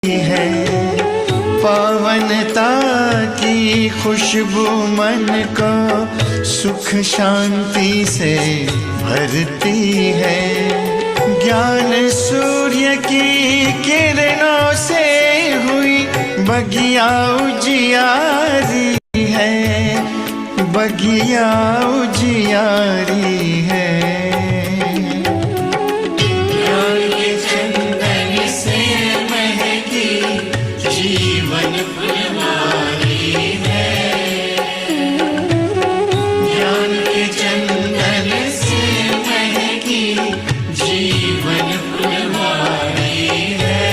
है। पावनता की खुशबू मन को सुख शांति से भरती है। ज्ञान सूर्य की किरणों से हुई बगिया उजियारी है, बगिया उजियारी है। जीवन फुलवारी है, ज्ञान के चंदन से महकी जीवन फुलवारी है।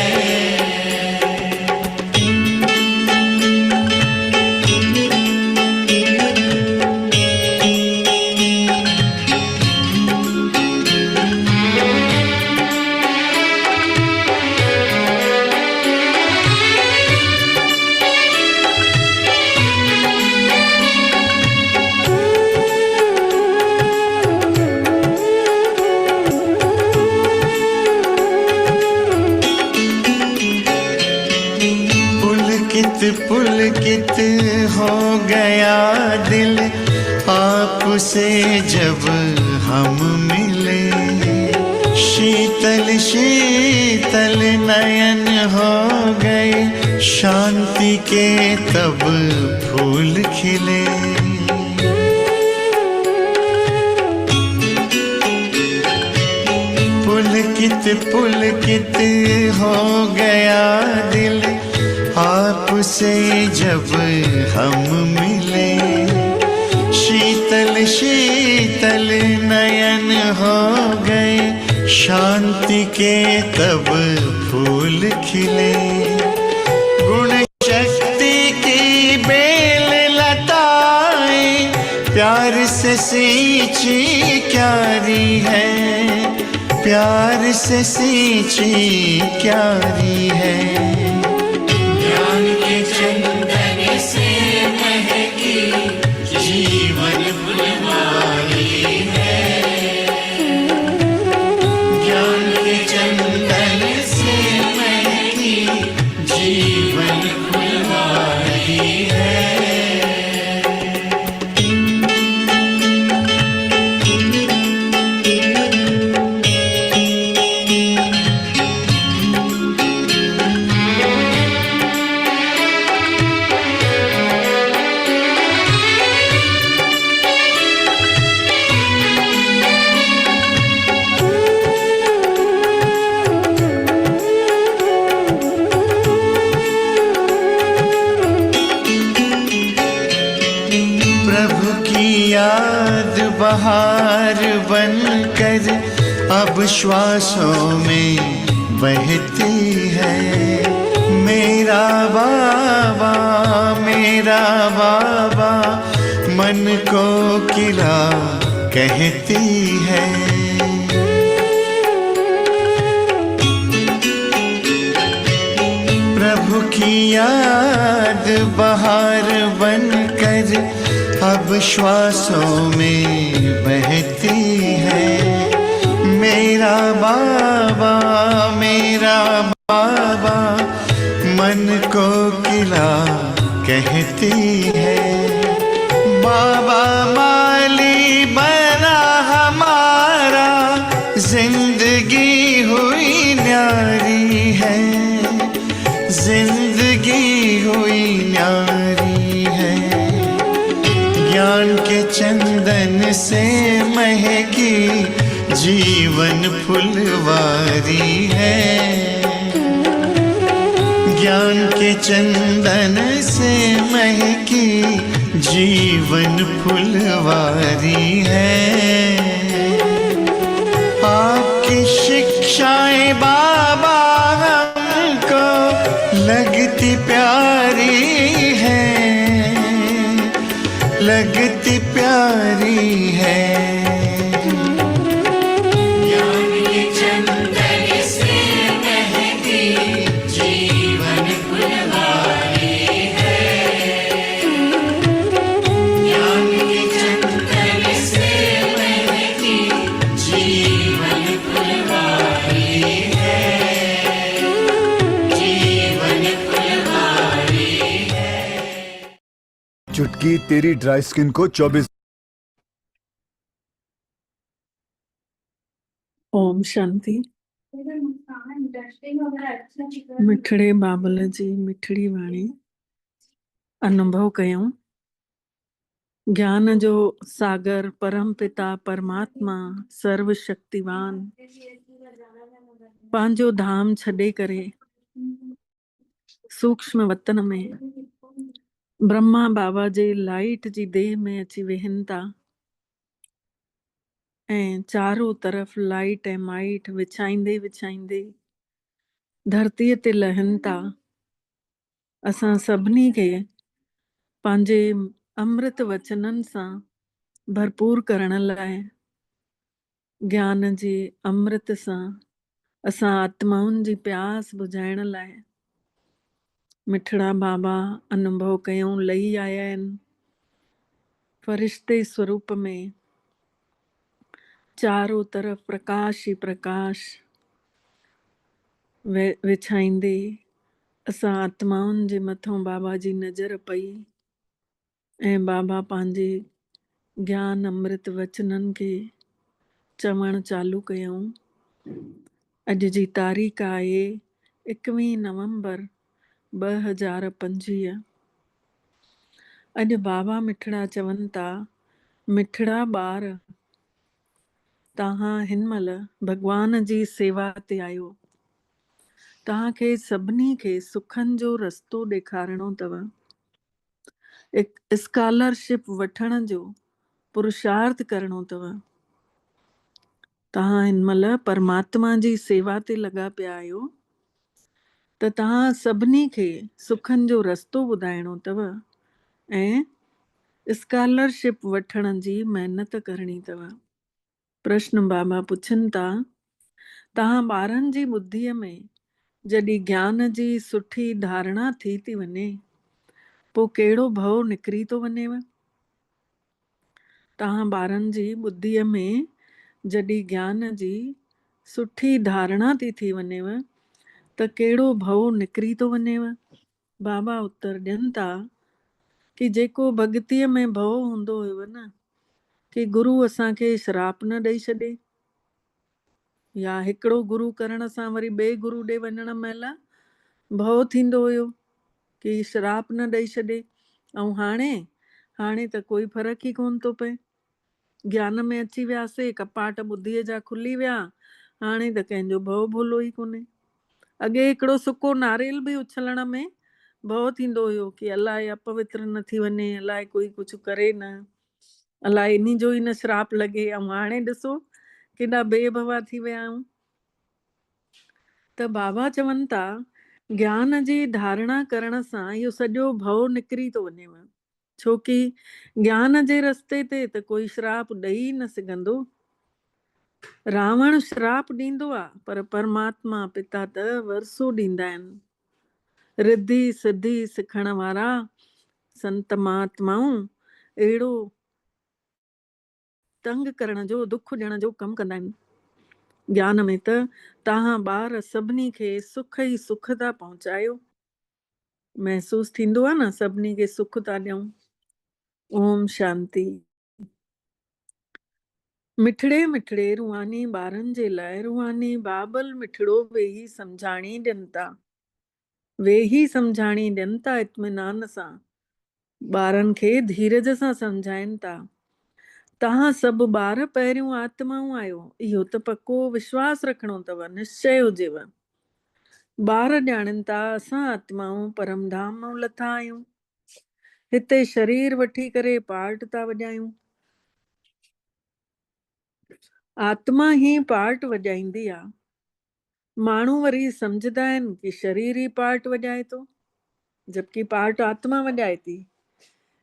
पुलकित हो गया दिल आपसे जब हम मिले। शीतल शीतल नयन हो गए, शांति के तब फूल खिले। पुलकित पुलकित हो गया दिल आपसे जब हम मिले। शीतल शीतल नयन हो गए, शांति के तब फूल खिले। गुण शक्ति की बेल लताएं प्यार से सींची क्यारी है, प्यार से सींची क्यारी है। चंदन से महकी जीवन फुलवारी है, ज्ञान के चंदन से महकी जीवन फुलवारी है। प्रभु की याद बहार बनकर अब श्वासों में बहती है। मेरा बाबा मन को किला कहती है। प्रभु की याद बहार बनकर अब श्वासों में बहती है। मेरा बाबा मन को किला कहती है। बाबा माली बना हमारा, जिंदगी हुई न्यारी है, जिंदगी हुई न्यारी है। ज्ञान के चंदन से महकी जीवन फुलवारी है, ज्ञान के चंदन से महकी जीवन फुलवारी है। आपकी शिक्षाएं बाबा हमको लगती प्यारी है, लगती प्यारी है। जीवन फुलवारी है, जीवन चुटकी तेरी ड्राई स्किन को 24 ओम शांति। मिठड़े बाबल जी मिठड़ी वाणी अनुभव कयूं। ज्ञान जो सागर परम पिता परमात्मा सर्वशक्तिवान पंहिंजो धाम छॾे करे सूक्ष्म वतन में ब्रह्मा बाबा जे लाइट जी देह में अची वेहनि था ऐं चारों तरफ़ लाइट ऐं माइट विछाईंदे विछाईंदे धरतीअ ते लहनि था। असां सभिनी खे पंहिंजे अमृत वचननि सां भरपूर करण लाइ ज्ञान जे अमृत सां असां आत्माउनि जी प्यास बुझाइण लाइ मिठड़ा बाबा अनुभव कयूं लही आया आहिनि फरिश्ते स्वरूप में। चारों तरफ़ प्रकाश ही प्रकाश विछाईंदे असां आत्माउनि जे मथां बाबा जी नज़र पई ऐं बाबा पंहिंजे ज्ञान अमृत वचननि खे चवण चालू कयूं। अॼु जी तारीख़ आहे 21 नवंबर 2025। अॼु बाबा मिठड़ा चवनि था, मिठड़ा ॿार तव्हां हिन महिल भॻवान जी सेवा ते आहियो। तव्हांखे सभिनी खे सुखनि जो रस्तो ॾेखारिणो अथव। स्कॉलरशिप वठण जो पुरुषार्थ करिणो अथव। तव्हां हिन महिल परमात्मा जी सेवा ते लॻा पिया आहियो त तव्हां सभिनी खे सुखनि जो रस्तो ॿुधाइणो अथव ऐं स्कॉलरशिप वठण जी महिनत करणी अथव। प्रश्न बाबा पुछनि था, तव्हां ॿारनि जी ॿुद्धीअ में जॾहिं ज्ञान जी सुठी धारणा थी वञे पोइ कहिड़ो भउ निकिरी थो वञेव? तव्हां ॿारनि जी ॿुद्धीअ में जॾहिं ज्ञान जी सुठी धारणा थी वञेव त कहिड़ो भउ निकिरी थो वञेव? बाबा उत्तर ॾियनि था कि जेको भॻतीअ में भउ हूंदो हुयो न कि गुरू असांखे श्राप न ॾेई छॾे या हिकिड़ो गुरू करण सां वरी ॿिए गुरू ॾे वञण महिल भउ थींदो हुयो कि श्राप न ॾेई छॾे। ऐं हाणे त कोई फ़र्क़ु ई कोन थो पए। ज्ञान में अची वियासीं, कपाट ॿुद्धीअ जा खुली विया, हाणे त कंहिंजो भउ भोलो ई कोन्हे। अॻे हिकिड़ो सुको नारेल बि उछलण में भउ थींदो हुयो कि अलाए अपवित्र न थी वञे, अलाए कोई कुझु करे न, अलाए इन जो ई न श्राप लॻे। ऐं हाणे ॾिसो केॾा बेभवा थी विया आहियूं। त बाबा चवनि था ज्ञान जी धारणा करण सां इहो सॼो भउ निकिरी थो वञेव, छोकी ज्ञान जे रस्ते ते त कोई श्राप ॾेई न सघंदो। रावण श्राप ॾींदो आहे पर परमात्मा पिता त वरसो ॾींदा आहिनि। रिद्धि सिद्धि सिखण वारा संत महात्माऊं अहिड़ो तंग करण जो दुख ॾियण जो कमु कंदा आहिनि। ज्ञान में त तव्हां ॿार सभिनी खे सुख ई सुख था पहुचायो। महसूस थींदो आहे न सभिनी खे सुख था ॾियूं। ओम शांति। मिठड़े मिठड़े रूहानी ॿारनि जे लाइ रूहानी बाबल मिठड़ो वेही सम्झाणी ॾियनि था। वेही सम्झाणी ॾियनि था इत्मीनान सां। ॿारनि खे धीरज सां सम्झाइनि था। तव्हां सभु ॿार पहिरियों आत्माऊं आहियो, इहो त पको विश्वास रखिणो अथव, निश्चय हुजेव। ॿार ॼाणनि था असां आत्माऊं परमधाम मां लथा आहियूं, हिते शरीर वठी करे पार्ट था वॼायूं। आत्मा ई पार्ट वॼाईंदी आहे। माण्हू वरी सम्झंदा आहिनि कि शरीर ई पार्ट वॼाए थो, जबकि पार्ट आत्मा वॼाए थी।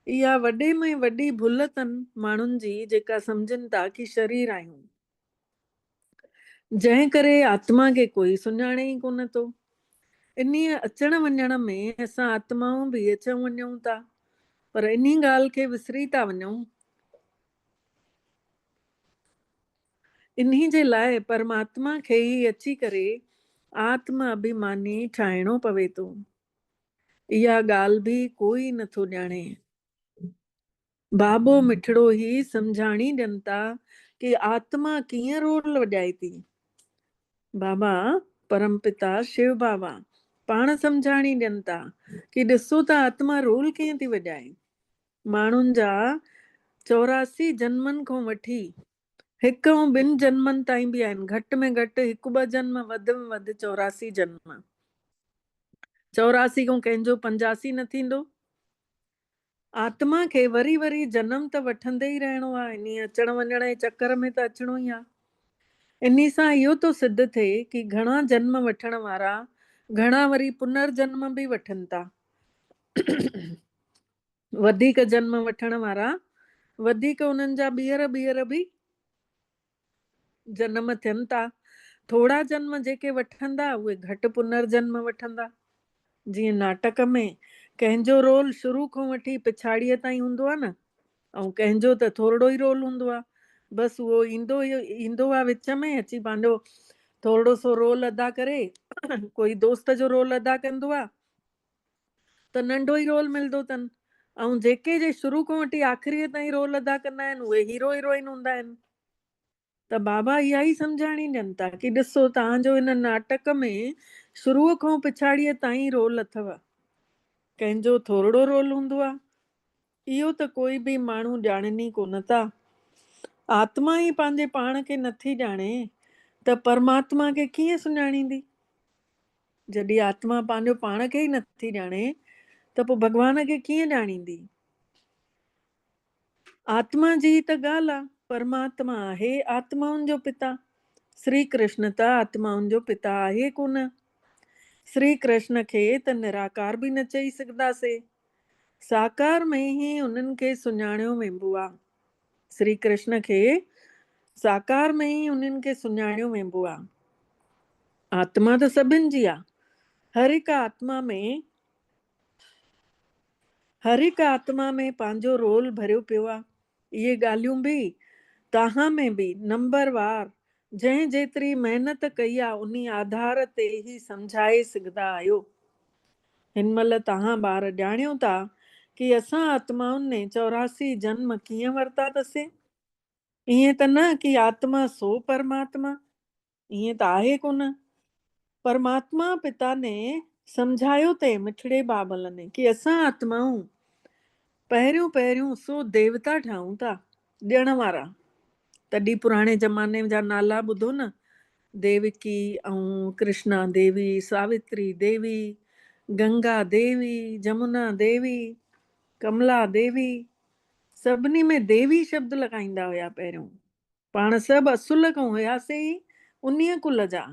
इहा वॾे में वॾी भुल अथनि माण्हुनि जी, जेका सम्झनि था कि शरीर आहियूं, जंहिं करे आत्मा खे कोई सुञाणे ई कोन थो। इन्हीअ अचण वञण में असां आत्माऊं बि अचूं वञूं था, पर इन्ही ॻाल्हि खे विसरी था वञूं। इन्ही जे लाइ परमात्मा खे ई अची करे आत्म अभिमानी ठाहिणो पवे थो। इहा ॻाल्हि बि कोई नथो ॼाणे। बाबो मिठड़ो ही सम्झाणी ॾियनि था कि आत्मा कीअं रोल वॼाए थी। बाबा परम पिता शिव बाबा पाण सम्झाणी ॾियनि था कि ॾिसो त आत्मा रोल कीअं थी वॼाए। माण्हुनि जा 84 जन्मनि खां वठी 1 ऐं 2 जन्मनि ताईं बि आहिनि, घटि में घटि 1-2 जन्म, वध में वध 84 जन्म। 84 खां कंहिंजो 85 न थींदो। आत्मा खे वरी वरी जन्म त वठंदे ई रहणो आहे, इन अचण वञण जे चक्कर में त अचणो ई आहे। इन सां इहो तो सिद्ध थिए कि घणा जन्म वठण वारा घणा वरी पुनर्जन्म बि वठनि था। वधीक जन्म वठण वारा वधीक उन्हनि जा ॿीहर बि जन्म थियनि था। थोड़ा जन्म जेके वठंदा उहे घटि पुनर्जन्म वठंदा। जीअं नाटक में कंहिंजो रोल शुरू खां वठी पिछाड़ीअ ताईं हूंदो आहे न, ऐं कंहिंजो त थोरो ई रोल हूंदो आहे, बसि उहो ईंदो आहे विच में अची पंहिंजो थोरो सो रोल अदा करे कोई दोस्त जो रोल अदा कंदो आहे त नंढो ई रोल मिलंदो अथनि, ऐं जे शुरू खां वठी आख़िरीअ ताईं रोल अदा कंदा आहिनि उहे हीरो हीरोइन हूंदा आहिनि। त बाबा इहा ई सम्झाणी ॾियनि था कि ॾिसो तव्हांजो हिन नाटक में शुरूअ खां पिछाड़ीअ ताईं रोल अथव, कंहिंजो थोरो रोल हूंदो आहे। इहो त कोई बि माण्हू ॼाणनि ई कोन था। आत्मा ई पंहिंजे पाण खे नथी ॼाणे त परमात्मा खे कीअं सुञाणींदी। जॾहिं आत्मा पंहिंजो पाण खे ई नथी ॼाणे त पोइ भॻवान खे कीअं ॼाणींदी। आत्मा जी त ॻाल्हि आहे, परमात्मा आहे आत्माउनि जो पिता। श्री कृष्ण त आत्माउनि जो पिता आहे कोन। श्री कृष्ण खे त निराकार बि न चई सघंदासीं, साकार में ई उन्हनि खे सुञाणियो वेंबो आहे। श्री कृष्ण खे साकार में ई उन्हनि खे सुञाणियो वेंबो आहे। आत्मा त सभिनि जी आहे। हर हिकु आत्मा में पंहिंजो रोल भरियो पियो आहे। इहे ॻाल्हियूं बि तव्हां में बि नंबरवार जंहिं जेतिरी महिनत कई आहे उन आधार ते ई सम्झाए सघंदा आहियो। हिन महिल तव्हां ॿार ॼाणियो था कि असां आत्माउनि ने 84 जन्म कीअं वरिता अथसीं। ईअं त न कि आत्मा सो परमात्मा, ईअं त आहे कोन। परमात्मा पिता ने सम्झायो ते मिठड़े बाबल ने कि असां आत्माऊं पहिरियों सो देवता ठहूं था, ॾियण वारा। तॾहिं पुराणे ज़माने जा नाला ॿुधो न, देवकी ऐं कृष्णा देवी, सावित्री देवी, गंगा देवी, जमुना देवी, कमला देवी, सभिनी में देवी शब्द लॻाईंदा हुया पहिरियों। पाण सभु असुल खां हुयासीं ई उन्हीअ कुल जा।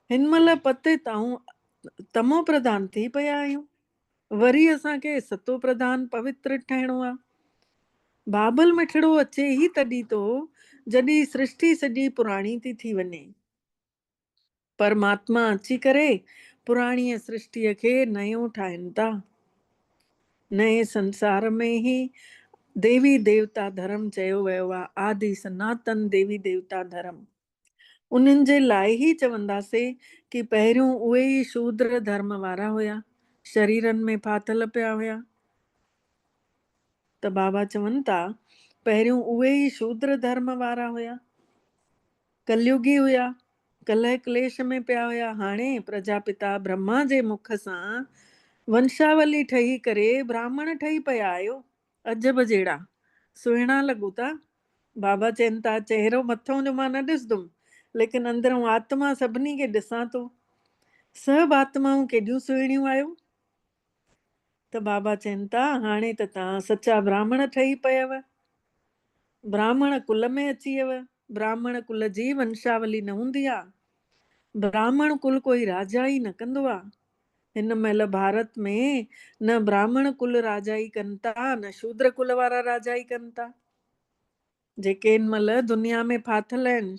हिन महिल पते ताऊं तमो प्रधान थी पिया आहियूं, वरी असांखे सतो प्रधान पवित्र ठहिणो आहे। बाबल मिठड़ो अचे ई तॾहिं तो जॾहिं सृष्टि सॼी पुराणी थी वञे। परमात्मा अची करे पुराणीअ सृष्टिअ खे नयो ठाहिनि था। नए संसार में ही देवी देवता धर्म चयो वियो आहे, आदि सनातन देवी देवता धर्म। उन्हनि जे लाइ ई चवंदासीं कि पहिरियों उहे ई शूद्र धर्म वारा हुया, शरीरनि में फाथल पिया हुया। त बाबा चवनि था पहिरियों उहे ई शूद्र धर्म वारा हुया, कलयुगी हुया, कलह क्लेश में पिया हुया। हाणे प्रजापिता ब्रह्मा जे मुख सां वंशावली ठही करे ब्राह्मण ठही पिया आहियो। अजब जहिड़ा सुहिणा लॻो था। बाबा चवनि था चेहरो मथों जो मां न ॾिसंदुमि, लेकिन अंदरों आत्मा सभिनी खे ॾिसां थो। सभु आत्माऊं केॾियूं सुहिणियूं आहियो। त बाबा चवनि था हाणे त तव्हां सचा ब्राह्मण ठही पयव, ब्राह्मण कुल में अची वियव। ब्राह्मण कुल जी वंशावली न हूंदी आहे। ब्राह्मण कुल कोई राजा ई न कंदो आहे। हिन महिल भारत में न ब्राह्मण कुल राजा ई कनि था, न शूद्र कुल वारा राजा ई कनि था। जेके हिन महिल दुनिया में फाथल आहिनि,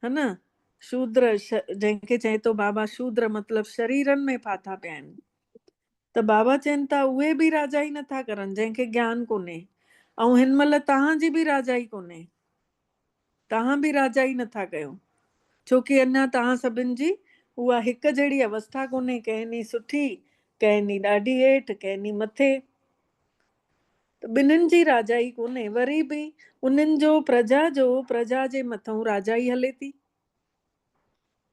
है न, शूद्र जंहिंखे चए थो बाबा शूद्र मतिलबु शरीरनि में फाथा पिया आहिनि। त बाबा चवनि था उहे बि राजा ई नथा करनि जंहिंखे ज्ञान कोन्हे। ऐं हिन महिल तव्हांजी बि राजा ई कोन्हे, तव्हां बि राजा ई नथा कयो, छोकी अञा तव्हां सभिनि जी उहा हिकु जहिड़ी अवस्था कोन्हे, कंहिं ॾींहुं सुठी, कंहिं ॾींहुं ॾाढी हेठि, कंहिं ॾींहुं मथे। ॿिन्हिनि जी राजाई कोन्हे, वरी बि उन्हनि जो प्रजा जे मथां राजाई हले थी।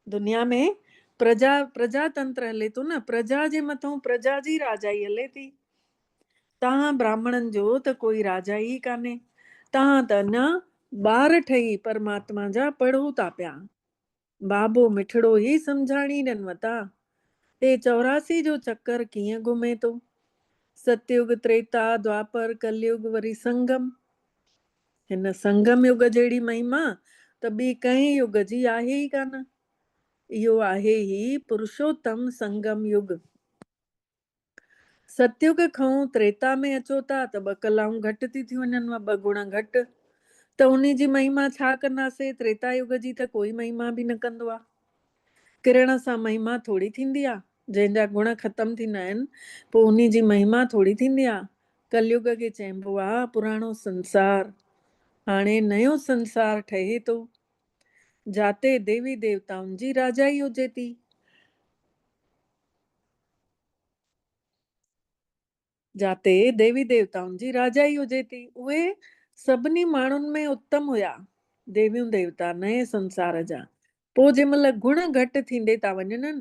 दुनिया में प्रजातंत्र हले थो न, प्रजा जे मथां प्रजा जी राजाई हले थी। तव्हां ब्राह्मणनि जो त कोई राजाई ई कान्हे, तव्हां त अञा ॿार ठही परमात्मा जा पढ़ो था पिया। बाबो मिठड़ो ई सम्झाणी ॾिनव था। हे 84 जो चक्कर कीअं घुमे थो? सतयुग, त्रेता, द्वापर, कलयुग, वरी संगम। हिन संगम युग जहिड़ी महिमा त ॿी कंहिं युग जी आहे ई कान। इहो आहे ई पुरुषोत्तम संगम युग। सतयुग खां त्रेता में अचो था त 2 कलाऊं घटि थी थी वञनि, 2 गुण घटि। त उन जी महिमा छा कंदासीं? त्रेता युग जी त कोई महिमा बि न कंदो आहे। किरण सां महिमा थोड़ी थींदी आहे, जंहिंजा गुण ख़तम थींदा आहिनि पोइ उन जी महिमा थोड़ी थींदी आहे। कलयुग खे चइबो आहे पुराणो संसार। हाणे नयो संसार ठहे थो, जाते देवी देवताउनि जी राजाई हुजे थी। जाते देवी देवताउनि जी राजाई हुजे थी। उहे सभिनी माण्हुनि में उत्तम हुया, देवियूं देवता नए संसार जा। पोइ जंहिं महिल गुण घटि थींदे था वञनि,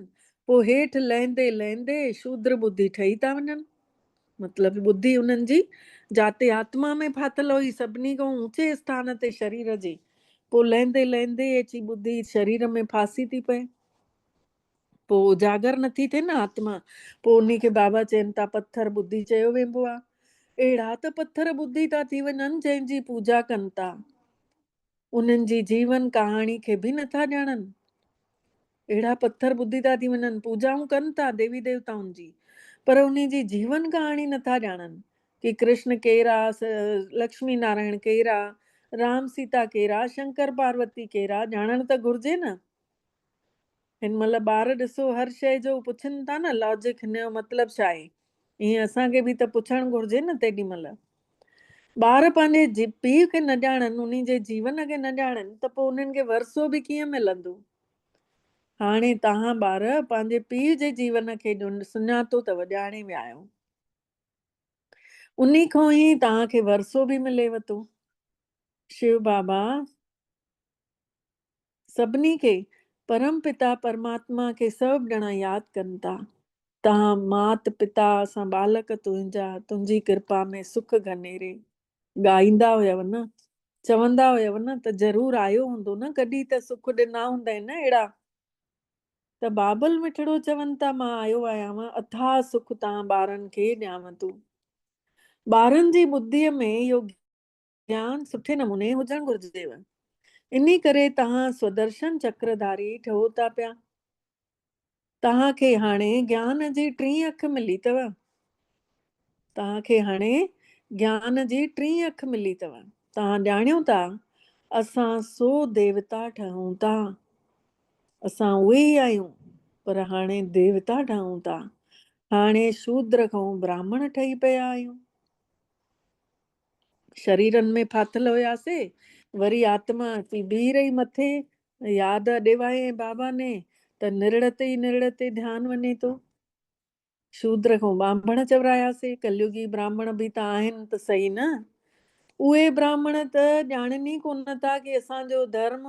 पोइ हेठि लहंदे लहंदे शूद्र बुद्धि ठही था वञनि। मतिलबु बुद्धि उन्हनि जी जाते आत्मा में फाथल हुई सभिनी खां ऊचे स्थान ते शरीर जे, पोइ लहंदे लहंदे अची बुद्धि शरीर में फासी थी पए। पोइ उजागर नथी थिए न आत्मा। पोइ उन खे बाबा चवनि था पत्थर बुद्धि चयो वेंदो आहे। अहिड़ा त पत्थर बुद्धि था थी वञनि जंहिंजी पूजा कनि था, उन्हनि जी जीवन कहाणी खे बि नथा ॼाणनि। अहिड़ा पत्थर बुद्धि था थी वञनि, पूजाऊं कनि था देवी देवताउनि जी, पर उन जी जीवन कहाणी नथा ॼाणनि कि कृष्ण केरा, लक्ष्मी नारायण केरा, राम सीता केरा, शंकर पार्वती केरा, ॼाणण त घुर्जे न। हिन महिल ॿार ॾिसो हर शइ जो पुछनि था न, लॉजिक हिन जो मतिलबु छा आहे? ईअं असांखे बि त पुछणु घुर्जे न तेॾी महिल। ॿार पंहिंजे पीउ खे न ॼाणनि, उन जे जीवन खे न ॼाणनि त पोइ उन्हनि खे वरसो बि कीअं मिलंदो? हाणे तव्हां ॿार पंहिंजे पीउ जे जीवन खे सुञातो अथव, ॼाणे विया आहियो। उन खां ई तव्हांखे वरसो बि मिलेव थो। शिव बाबा सभिनी खे परम पिता परमात्मा खे सभु ॼणा यादि कनि था। तव्हां मात पिता सां बालक तुंहिंजी कृपा में सुख घनेरे ॻाईंदा हुयव न, चवंदा हुयव न त ज़रूरु आयो हूंदो न, कॾहिं त सुख ॾिना हूंदा आहिनि न अहिड़ा। त बाबल मिठड़ो चवनि था मां आयो आहियां, अथाह सुख तव्हां ॿारनि खे ॾियांव थो। ॿारनि जी ॿुद्धीअ में इहो ज्ञान सुठे नमूने हुजणु घुर्जेव। इन करे तव्हां स्वदर्शन चक्रधारी ठहो था पिया। तव्हांखे हाणे ज्ञान जी 3 अख मिली अथव। तव्हांखे हाणे ज्ञान जी 3 अख मिली अथव। तव्हां ॼाणियो था असां 100 देवता ठहूं था। असां उहे ई आहियूं, पर हाणे देवता ठहूं था। हाणे शूद्र खां ब्राह्मण ठही पिया आहियूं। शरीरनि में फाथल हुयासीं, वरी आत्मा अची बीह रही मथे। यादि ॾेवाए बाबा ने त निरड़ ते ध्यानु वञे थो। शूद्र खां ब्राह्मण चवरायासीं, कलयुगी ब्राह्मण बि त आहिनि त सही न। उहे ब्राह्मण त ॼाणनि ई कोन था कि असांजो धर्म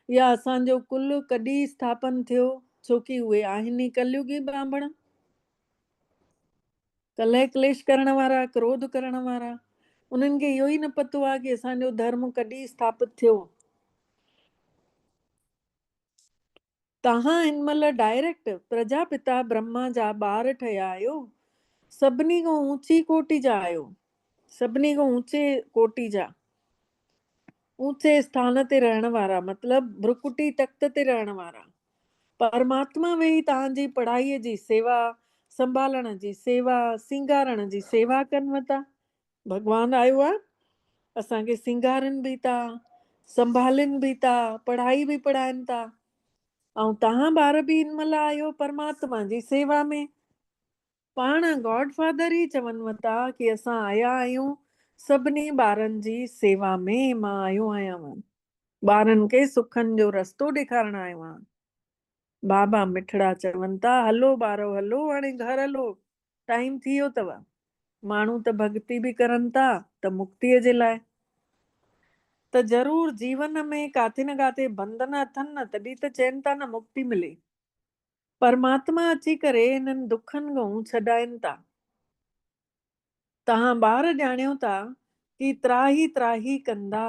या असांजो कुल कॾहिं स्थापन थियो, छोकी उहे आहिनि ई कलयुगी ब्राह्मण। कलह क्लेश करण वारा, क्रोध करण वारा। उन्हनि खे इहो ई न पतो आहे कि असांजो धर्म कॾहिं स्थापित थियो। तव्हां हिन महिल डायरेक्ट प्रजापिता ब्रह्मा जा ॿार ठहिया आहियो। सभिनी खां ऊची कोटि जा आहियो, सभिनी खां ऊचे कोटि जा, ऊचे स्थान ते रहण वारा, मतिलबु भ्रुकुटी तख़्त ते रहण वारा। परमात्मा वेही तव्हांजी पढ़ाईअ जी सेवा, संभालण जी सेवा, सिंगारण जी सेवा कनि था। भॻवानु आयो आहे, असांखे सिंगारनि बि था, संभालनि बि था, पढ़ाई बि पढ़ाइनि था। ऐं तव्हां ॿार बि हिन महिल आहियो परमात्मा जी सेवा में। पाण गॉड फादर ई चवनि था कि असां आया आहियूं सभिनी ॿारनि जी सेवा में। मां आयो आहियां ॿारनि खे सुखनि जो रस्तो ॾेखारण आयो आहियां। बाबा मिठड़ा चवनि था हलो ॿारो हलो, हाणे घर हलो, टाइम थी वियो अथव। माण्हू त भक्ति बि करनि था त मुक्तिअ जे लाइ, त ज़रूर जीवन में काथे न काथे बंधन अथनि न, तॾहिं त चइनि था न मुक्ति मिले। परमात्मा अची करे इन्हनि दुखनि खां छॾाइनि था। तव्हां ॿार ॼाणियो था कि त्राही त्राही कंदा,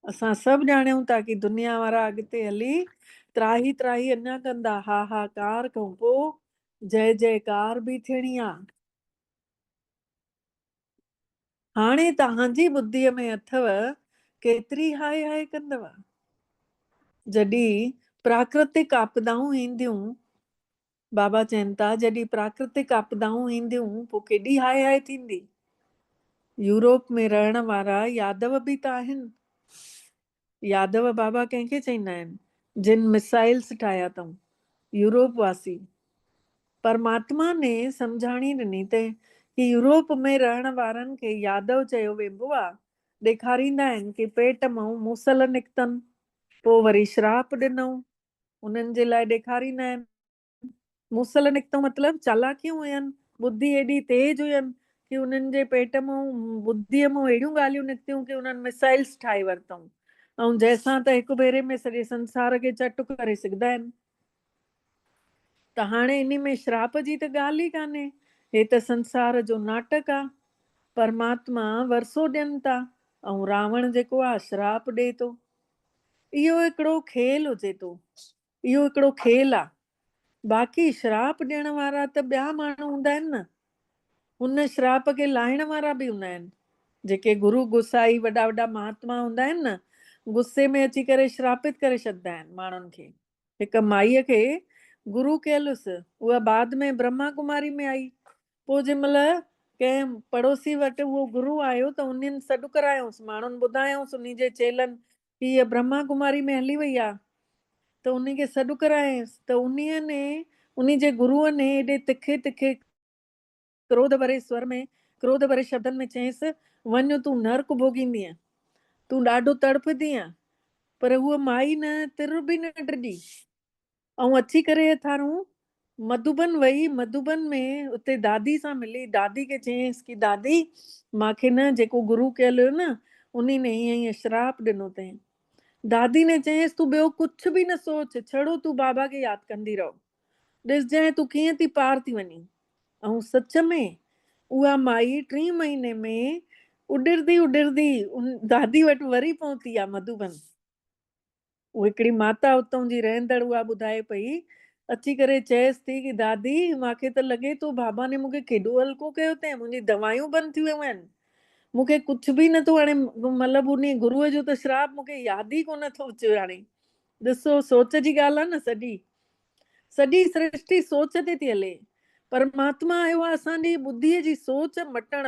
असां सभु ॼाणियूं था कि दुनिया वारा अॻिते हली त्राही त्राही अञा कंदा, हाहाकार खां पोइ जय जयकार बि थियणी आहे। हाणे तव्हांजी बुद्धीअ में अथव केतिरी हाय हाय कंदव। जॾहिं प्राकृतिक आपदाऊं ईंदियूं, बाबा चवनि था जॾहिं प्राकृतिक आपदाऊं ईंदियूं पोइ केॾी हाय हाय थींदी। यूरोप में रहण वारा यादव बि त आहिनि। यादव बाबा कंहिंखे चईंदा आहिनि? जिन मिसाइल्स ठाहिया अथऊं, यूरोप वासी। परमात्मा ने सम्झाणी ॾिनी ते कि यूरोप में रहण वारनि खे यादव चयो वेंदो आहे। ॾेखारींदा आहिनि कि पेट मां मूसल निकितनि, पोइ वरी श्राप ॾिनऊं, उन्हनि जे लाइ ॾेखारींदा आहिनि। मूसल निकितो मतिलबु चालाकियूं हुयनि, बुद्धि एॾी तेज हुयनि कि उन्हनि जे पेट मां बुद्धीअ मां अहिड़ियूं ॻाल्हियूं निकितियूं कि उन्हनि मिसाइल्स ठाहे वरितऊं, ऐं जंहिंसां त हिकु भेरे में सॼे संसार खे चट करे सघंदा आहिनि। त हाणे इन में श्राप जी त ॻाल्हि ई कान्हे, हे त संसार जो नाटक आहे। परमात्मा वरसो ॾियनि था ऐं रावण जेको आहे श्राप ॾिए थो। इहो हिकिड़ो खेल हुजे थो, इहो हिकिड़ो खेल आहे। बाक़ी श्राप ॾियण वारा त ॿिया माण्हू हूंदा आहिनि न, हुन श्राप खे लाहिण वारा बि हूंदा आहिनि। जेके गुरु गुसाई वॾा वॾा महात्मा हूंदा आहिनि न, गुस्से में अची करे श्रापित करे छॾंदा आहिनि माण्हुनि खे। हिकु माईअ खे गुरु कयलुसि, उहा बाद में ब्रह्मा कुमारी में आई। पोइ जंहिं महिल कंहिं पड़ोसी वटि उहो गुरु आयो त उन्हनि सॾु करायोसि, माण्हुनि ॿुधायोसि उन जे चेलनि कि हीअ ब्रह्मा कुमारी में हली वई आहे। त उन खे सॾु करायसि त उन जे गुरुअ ने एॾे तिखे तिखे क्रोध भरे स्वर में, क्रोध भरे शब्दनि में चयसि, वञ तूं नर्क भोगींदीअ, तूं ॾाढो तड़पदीअ। पर उहा माई न तिर बि न ड्रिजी, ऐं अची करे थारूं मधुबन वई। मधुबन में उते दादी सां मिली, दादी खे चयसि कि दादी मूंखे न जेको गुरु कयल हुयो न, उन ने ईअं श्राप ॾिनो अथई। दादी ने चयसि तूं ॿियो कुझु बि न सोच, छड़ो तूं बाबा खे यादि कंदी रहो, ॾिसजांइ तूं कीअं थी पार थी वञी। ऐं सच में उहा माई 3 महीने में उॾरदी उॾरदी दादी वटि वरी पहुती आहे मधुबन। उहा हिकिड़ी माता उतां जी रहंदड़ उहा ॿुधाए पई, अची करे चयसि थी कि दादी मूंखे त लॻे थो बाबा ने मूंखे केॾो हल्को कयो अथई, मुंहिंजी दवायूं बंदि थी वियूं आहिनि, मूंखे कुझु बि नथो हाणे, मतिलबु उन गुरूअ जो त श्राप मूंखे यादि ई कोन थो अचे। हाणे ॾिसो सोच जी ॻाल्हि आहे न, सॼी सृष्टि सोच ते थी हले। परमात्मा आयो आहे असांजी बुद्धीअ जी सोच मटण।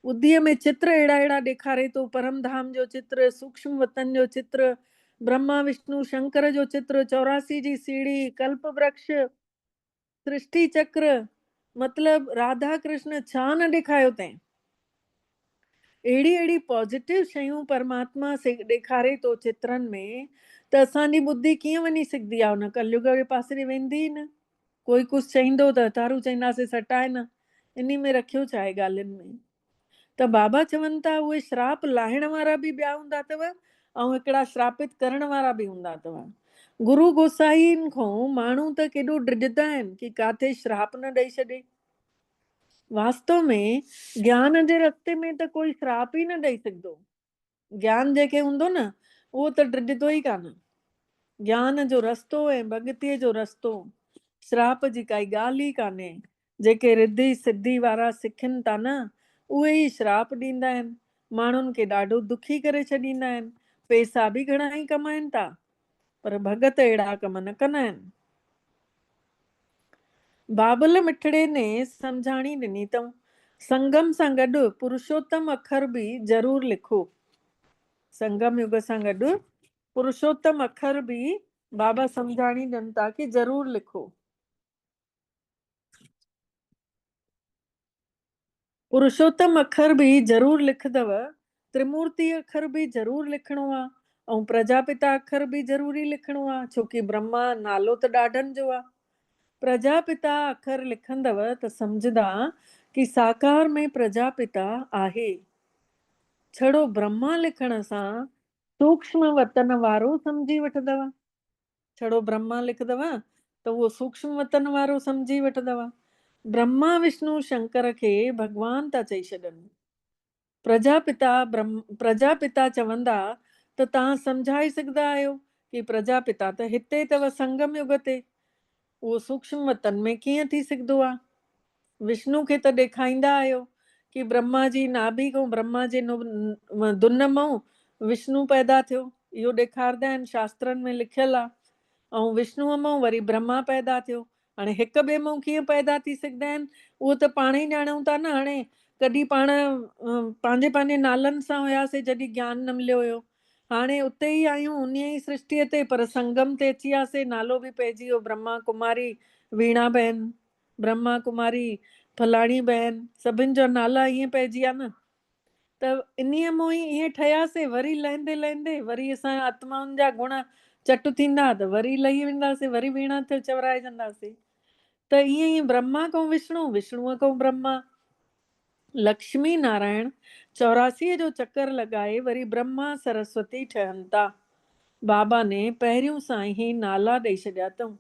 बुद्धीअ में चित्र अहिड़ा अहिड़ा ॾेखारे थो, परम धाम जो चित्र, सूक्ष्म वतन जो चित्र, ब्रह्मा विष्णु शंकर जो चित्र, 84 जी सीढ़ी, कल्प वृक्ष, सृष्टि चक्र, मतलब राधा कृष्ण छा न ॾेखारियो अथई। अहिड़ी अहिड़ी पॉजिटिव शयूं परमात्मा ॾेखारे थो चित्रनि में, त असांजी बुद्धि कीअं वञी सघंदी आहे उन कलयुग जे पासे वेंदी न। कोई कुझु चईंदो त तारू चईंदासीं सटाए न, इन में रखियो छा आहे ॻाल्हियुनि में। त बाबा चवनि था उहे श्राप लाहिण वारा बि ॿिया हूंदा अथव ऐं हिकिड़ा श्रापित करण वारा बि हूंदा अथव। गुरु गोसाईनि खां माण्हू त केॾो ड्रिजंदा आहिनि कि काथे श्राप न ॾेई छॾे। वास्तव में ज्ञान जे रस्ते में त कोई श्राप ई न ॾेई सघंदो। ज्ञान जंहिंखे हूंदो न उहो त ड्रिजंदो ई कान। ज्ञान जो रस्तो ऐं भॻतीअ जो रस्तो, श्राप जी काई ॻाल्हि ई कान्हे। जेके रिद्धि सिद्धि वारा सिखनि था न, उहे ई श्राप ॾींदा आहिनि, माण्हुनि खे ॾाढो दुखी करे छॾींदा आहिनि। पैसा बि घणा ई कमाइनि था, पर भॻत अहिड़ा कम न कंदा आहिनि। बाबल मिठड़े ने सम्झाणी ॾिनी अथऊं, संगम सां गॾु पुरुषोत्तम अखर बि ज़रूर लिखो। संगम युग सां गॾु पुरुषोत्तम अखर बि बाबा सम्झाणी ॾियनि था कि ज़रूर लिखो। पुरुषोत्तम अखर बि ज़रूर लिखदव, त्रिमूर्ति अखर बि ज़रूर लिखणो आहे, ऐं प्रजापिता अखर बि ज़रूरी लिखणो आहे, छोकी ब्रह्मा नालो त ॾाढनि जो आहे। प्रजापिता अखर लिखंदव त सम्झंदा कि साकार में प्रजापिता आहे। छड़ो ब्रह्मा लिखण सां सूक्ष्म वतन वारो समझी वठदव। छड़ो ब्रह्मा लिखदव त उहो सूक्ष्म वतन वारो समझी वठदव। ब्रह्मा विष्णु शंकर खे भगवान था चई छॾनि। प्रजापिता चवंदा त तव्हां सम्झाए सघंदा आहियो कि प्रजापिता त हिते अथव संगम युग ते, उहो सूक्ष्म वतन में कीअं थी सघंदो आहे। विष्णु खे त ॾेखारींदा आहियो कि ब्रह्मा जी नाभि खां, ब्रह्मा जे दुन मां विष्णु पैदा थियो, इहो ॾेखारंदा आहिनि, शास्त्रनि में लिखियलु आहे। ऐं विष्णुअ मां वरी ब्रह्मा पैदा थियो। हाणे हिक ॿिए मां कीअं पैदा थी सघंदा आहिनि उहो त पाण ई ॼाणूं था न। हाणे कॾहिं पाण पंहिंजे पंहिंजे नालनि सां हुयासीं जॾहिं ज्ञान न मिलियो हुयो, हाणे उते ई आहियूं उन ई सृष्टिअ ते, पर संगम ते अची वियासीं, नालो बि पइजी वियो ब्रह्मा कुमारी वीणा बहन, ब्रह्मा कुमारी फलाणी बहन, सभिनि जा नाला ईअं पइजी विया न। त इन्हीअ मां ई ईअं ठहियासीं। वरी लहंदे लहंदे वरी असां आत्माउनि जा गुण चट थींदा त वरी लही वेंदासीं, वरी वीणा ते चवराइजंदासीं। त ईअं ई ब्रह्मा खां विष्णु, विष्णुअ खां ब्रह्मा, लक्ष्मी नारायण 84 जो चक्कर लॻाए वरी ब्रह्मा सरस्वती ठहनि था। बाबा ने पहिरियों सां ई नाला ॾेई छॾिया अथऊं।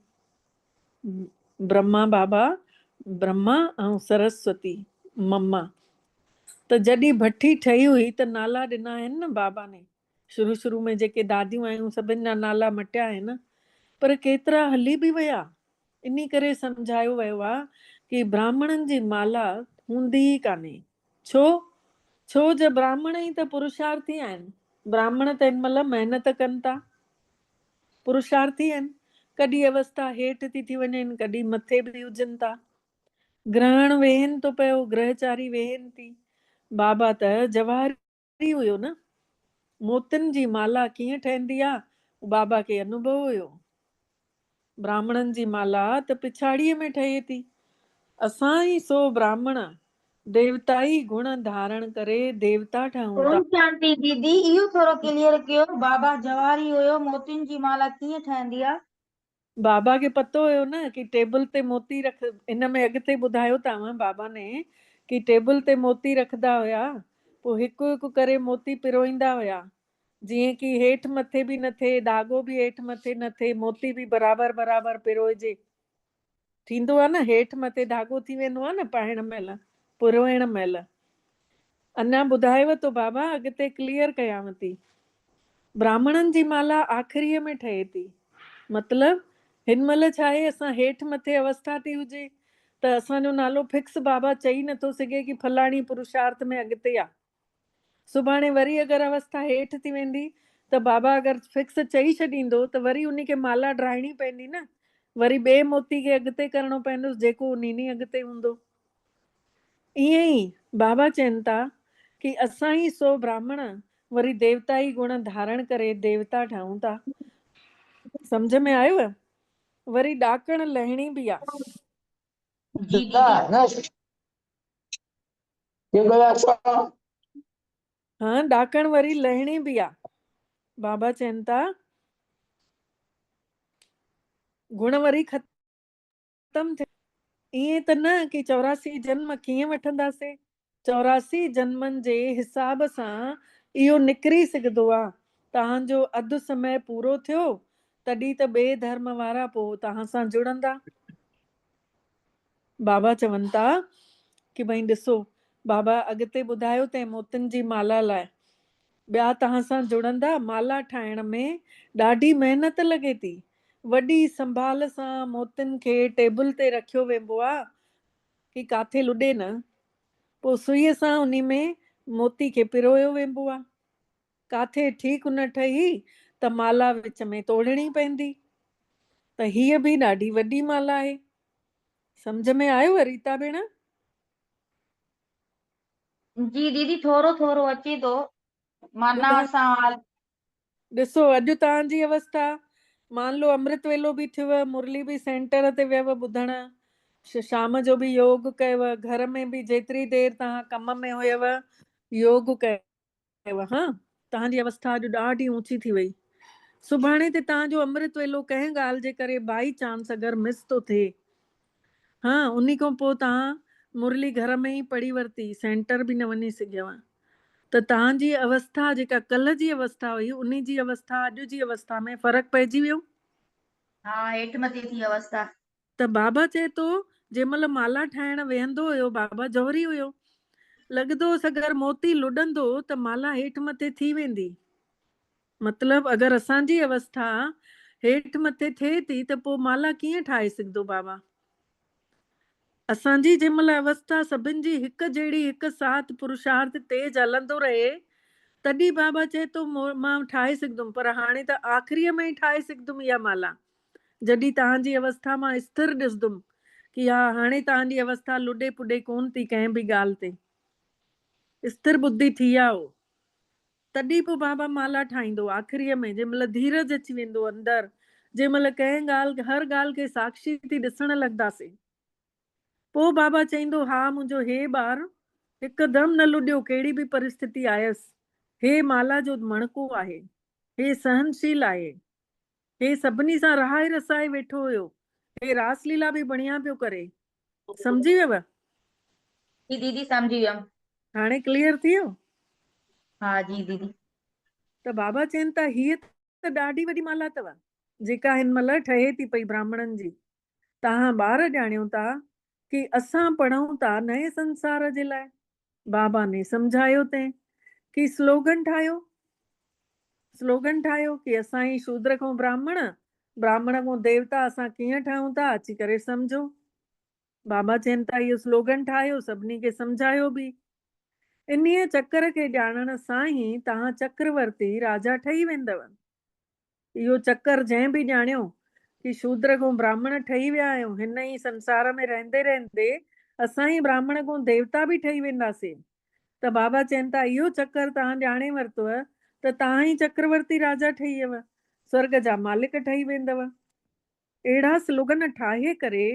ब्रह्मा बाबा, ब्रह्मा ऐं सरस्वती मम्मा। त जॾहिं भट्टी ठही हुई त नाला ॾिना आहिनि न बाबा ने। शुरू में जेके दादियूं आहियूं सभिनि जा नाला मटिया आहिनि, पर केतिरा हली बि विया। इन करे सम्झायो वियो आहे कि ब्राह्मणनि जी माला हूंदी ई कान्हे। छो जो ब्राह्मण ई त पुरुषार्थी आहिनि। ब्राह्मण त हिन महिल महिनत कनि था, पुरुषार्थी आहिनि। कॾहिं अवस्था हेठि थी वञनि, कॾहिं मथे बि हुजनि था। ग्रहण वेहनि थो पियो, ग्रहचारी वेहनि थी। बाबा त जवाहरी हुयो न। मोतियुनि जी माला कीअं ठहंदी आहे बाबा खे अनुभव हुयो। ब्राह्मणनि जी माला त पिछाड़ीअ में ठहे थी। असां ई सो ब्राह्मण देवताई गुण धारण करे देवता ठहूं था। ओम शांति दीदी, इहो थोरो क्लियर कयो, बाबा जवारी हुयो, मोतियुनि जी माला कीअं ठहंदी आहे? बाबा खे पतो हुयो न कि टेबल ते मोती रख, इन में अॻिते ॿुधायो अथव बाबा ने कि टेबल ते मोती रखंदा हुया, पोइ हिकु हिकु करे मोती पिरोईंदा हुया, जीअं कि हेठि मथे बि न थिए, धाॻो बि हेठि मथे न थिए, मोती बि बराबरि बराबरि पिरोइजे। थींदो आहे न, हेठि मथे धाॻो थी वेंदो आहे न पाइण महिल, पिरोइण महिल। अञा ॿुधायव थो बाबा, अॻिते क्लियर कयांव थी। ब्राह्मणनि जी माला आख़िरीअ में ठहे थी। मतलब हिन महिल छा आहे, असां हेठि मथे अवस्था थी हुजे त असांजो नालो फिक्स बाबा चई नथो सघे कि फलाणी पुरुषार्थ में अॻिते आहे। सुभाणे वरी अगरि अवस्था हेठि थी वेंदी त बाबा अगरि फिक्स चई छॾींदो त वरी उन खे माला ड्राइणी पवंदी न, वरी ॿिए मोती खे अॻिते करिणो पवंदो जेको उन अॻिते हूंदो। ईअं ई बाबा चवनि था कि असां ई सो ब्राह्मण वरी देवताई गुण धारण करे देवता ठहूं था। सम्झ में आयुव? वरी ॾाकण लहणी बि आहे। जी दीदी। हाँ, ॾाकण वरी लहणी बि आहे। बाबा चवनि था गुण वरी ख़तम थिए। ईअं त न कि 84 जन्म कीअं वठंदासीं। 84 जन्मनि जे हिसाब सां इहो निकिरी सघंदो आहे। तव्हांजो अधु समय पूरो थियो तॾहिं त ॿिए धर्म वारा पोइ तव्हां सां जुड़ंदा। बाबा चवनि था कि भई ॾिसो, बाबा अॻिते ॿुधायो अथई मोतियुनि जी माला लाइ, ॿिया तव्हां सां जुड़ंदा। माला ठाहिण में ॾाढी महिनत लॻे थी। वॾी संभाल सां मोतियुनि खे टेबल ते रखियो वेंदो आहे कि काथे लुॾे न। पोइ सुईअ सां उन में मोती खे पिरोयो वेंदो आहे। काथे ठीकु न ठही त माला विच में तोड़नी पवंदी। त हीअ बि ॾाढी वॾी माला आहे। सम्झ में आयो रीता भेण? जी दीदी, थोरो थोरो अचे थो, माना ॿुधाए असां ॾिसो, अॼु तव्हांजी अवस्था, मान लो अमृत वेलो बि थियव, मुरली बि सेंटर ते वियव ॿुधण, शाम जो बि योग कयव, घर में बि जेतिरी देरि तव्हां कम में हुयव योग कयव। हाँ, तव्हांजी अवस्था अॼु ॾाढी ऊंची थी वई। सुभाणे ते तव्हांजो अमृत वेलो कंहिं ॻाल्हि जे करे बाई चांस अगरि मिस थो थिए, हाँ, उन खां पोइ तव्हां मुरली घर में ई पढ़ी वरिती, सेंटर बि न वञी सघियव, त तव्हांजी अवस्था जेका कल्ह जी अवस्था हुई उन जी अवस्था अॼु जी अवस्था में फ़र्क़ु पइजी वियो। हाँ हेठि मथे थी अवस्था। त बाबा चए थो जंहिंमहिल माला ठाहिण वेहंदो हुयो बाबा जौहरी हुयो, लॻंदो हुअसि अगरि मोती लुॾंदो त माला हेठि मथे थी वेंदी। मतिलबु अगरि असांजी अवस्था हेठि मथे थिए थी त पोइ माला कीअं ठाहे सघंदो बाबा। असांजी जंहिंमहिल अवस्था सभिनि जी हिकु जहिड़ी हिकु साथ पुरुषार्थ तेज हलंदो रहे तॾहिं बाबा चए थो मां ठाहे सघंदुमि, पर हाणे त आख़िरीअ में ई ठाहे सघंदुमि इहा माला, जॾहिं तव्हांजी अवस्था मां स्थिर ॾिसंदुमि कि हा हाणे तव्हांजी अवस्था लुॾे पुॾे कोन थी कंहिं बि ॻाल्हि ते, स्थिर बुद्धि थी विया हो, तॾहिं पोइ बाबा माला ठाहींदो आख़िरीअ में, जंहिंमहिल धीरज अची वेंदो अंदरि, जंहिंमहिल कंहिं ॻाल्हि हर ॻाल्हि खे साक्षी थी ॾिसण लॻंदासीं, पोइ बाबा चईंदो हा मुंहिंजो हे ॿार हिकदमि न लुॾियो, कहिड़ी बि परिस्थिति आयसि, हे माला जो मणको आहे, हे सहनशील आहे, हे सभिनी सां रहाए रसाए वेठो हुयो, हे रासलीला बि बढ़िया पियो करे। सम्झी वियव? जी दीदी समझी वियमि। हाणे क्लियर थी वियो? हाँ जी दीदी। त बाबा चवनि था हीअ त ॾाढी वॾी माला अथव जेका हिन महिल ठहे थी पई ब्राह्मणनि जी। तव्हां ॿार ॼाणियो था कि असां पढ़ूं था नए संसार जे लाइ। बाबा ने सम्झायो तंहिं कि स्लोगन ठाहियो कि असां ई शूद्र खां ब्राह्मण, ब्राह्मण खां देवता असां कीअं ठहूं था अची करे सम्झो। बाबा चवनि था इहो स्लोगन ठाहियो, सभिनी खे सम्झायो बि। इन्हीअ चक्र खे ॼाणण सां ई तव्हां चक्रवर्ती राजा ठही वेंदव। इहो चक्कर जंहिं बि ॼाणियो कि शूद्र खां ब्राह्मण ठही विया आहियूं, हिन ई संसार में रहंदे रहंदे असां ई ब्राह्मण खां देवता बि ठही वेंदासीं, त बाबा चवनि था इहो चक्कर तव्हां ॼाणे वरितव त तव्हां ई चक्रवर्ती राजा ठही वियव, स्वर्ग जा मालिक ठही वेंदव। अहिड़ा स्लोगन ठाहे करे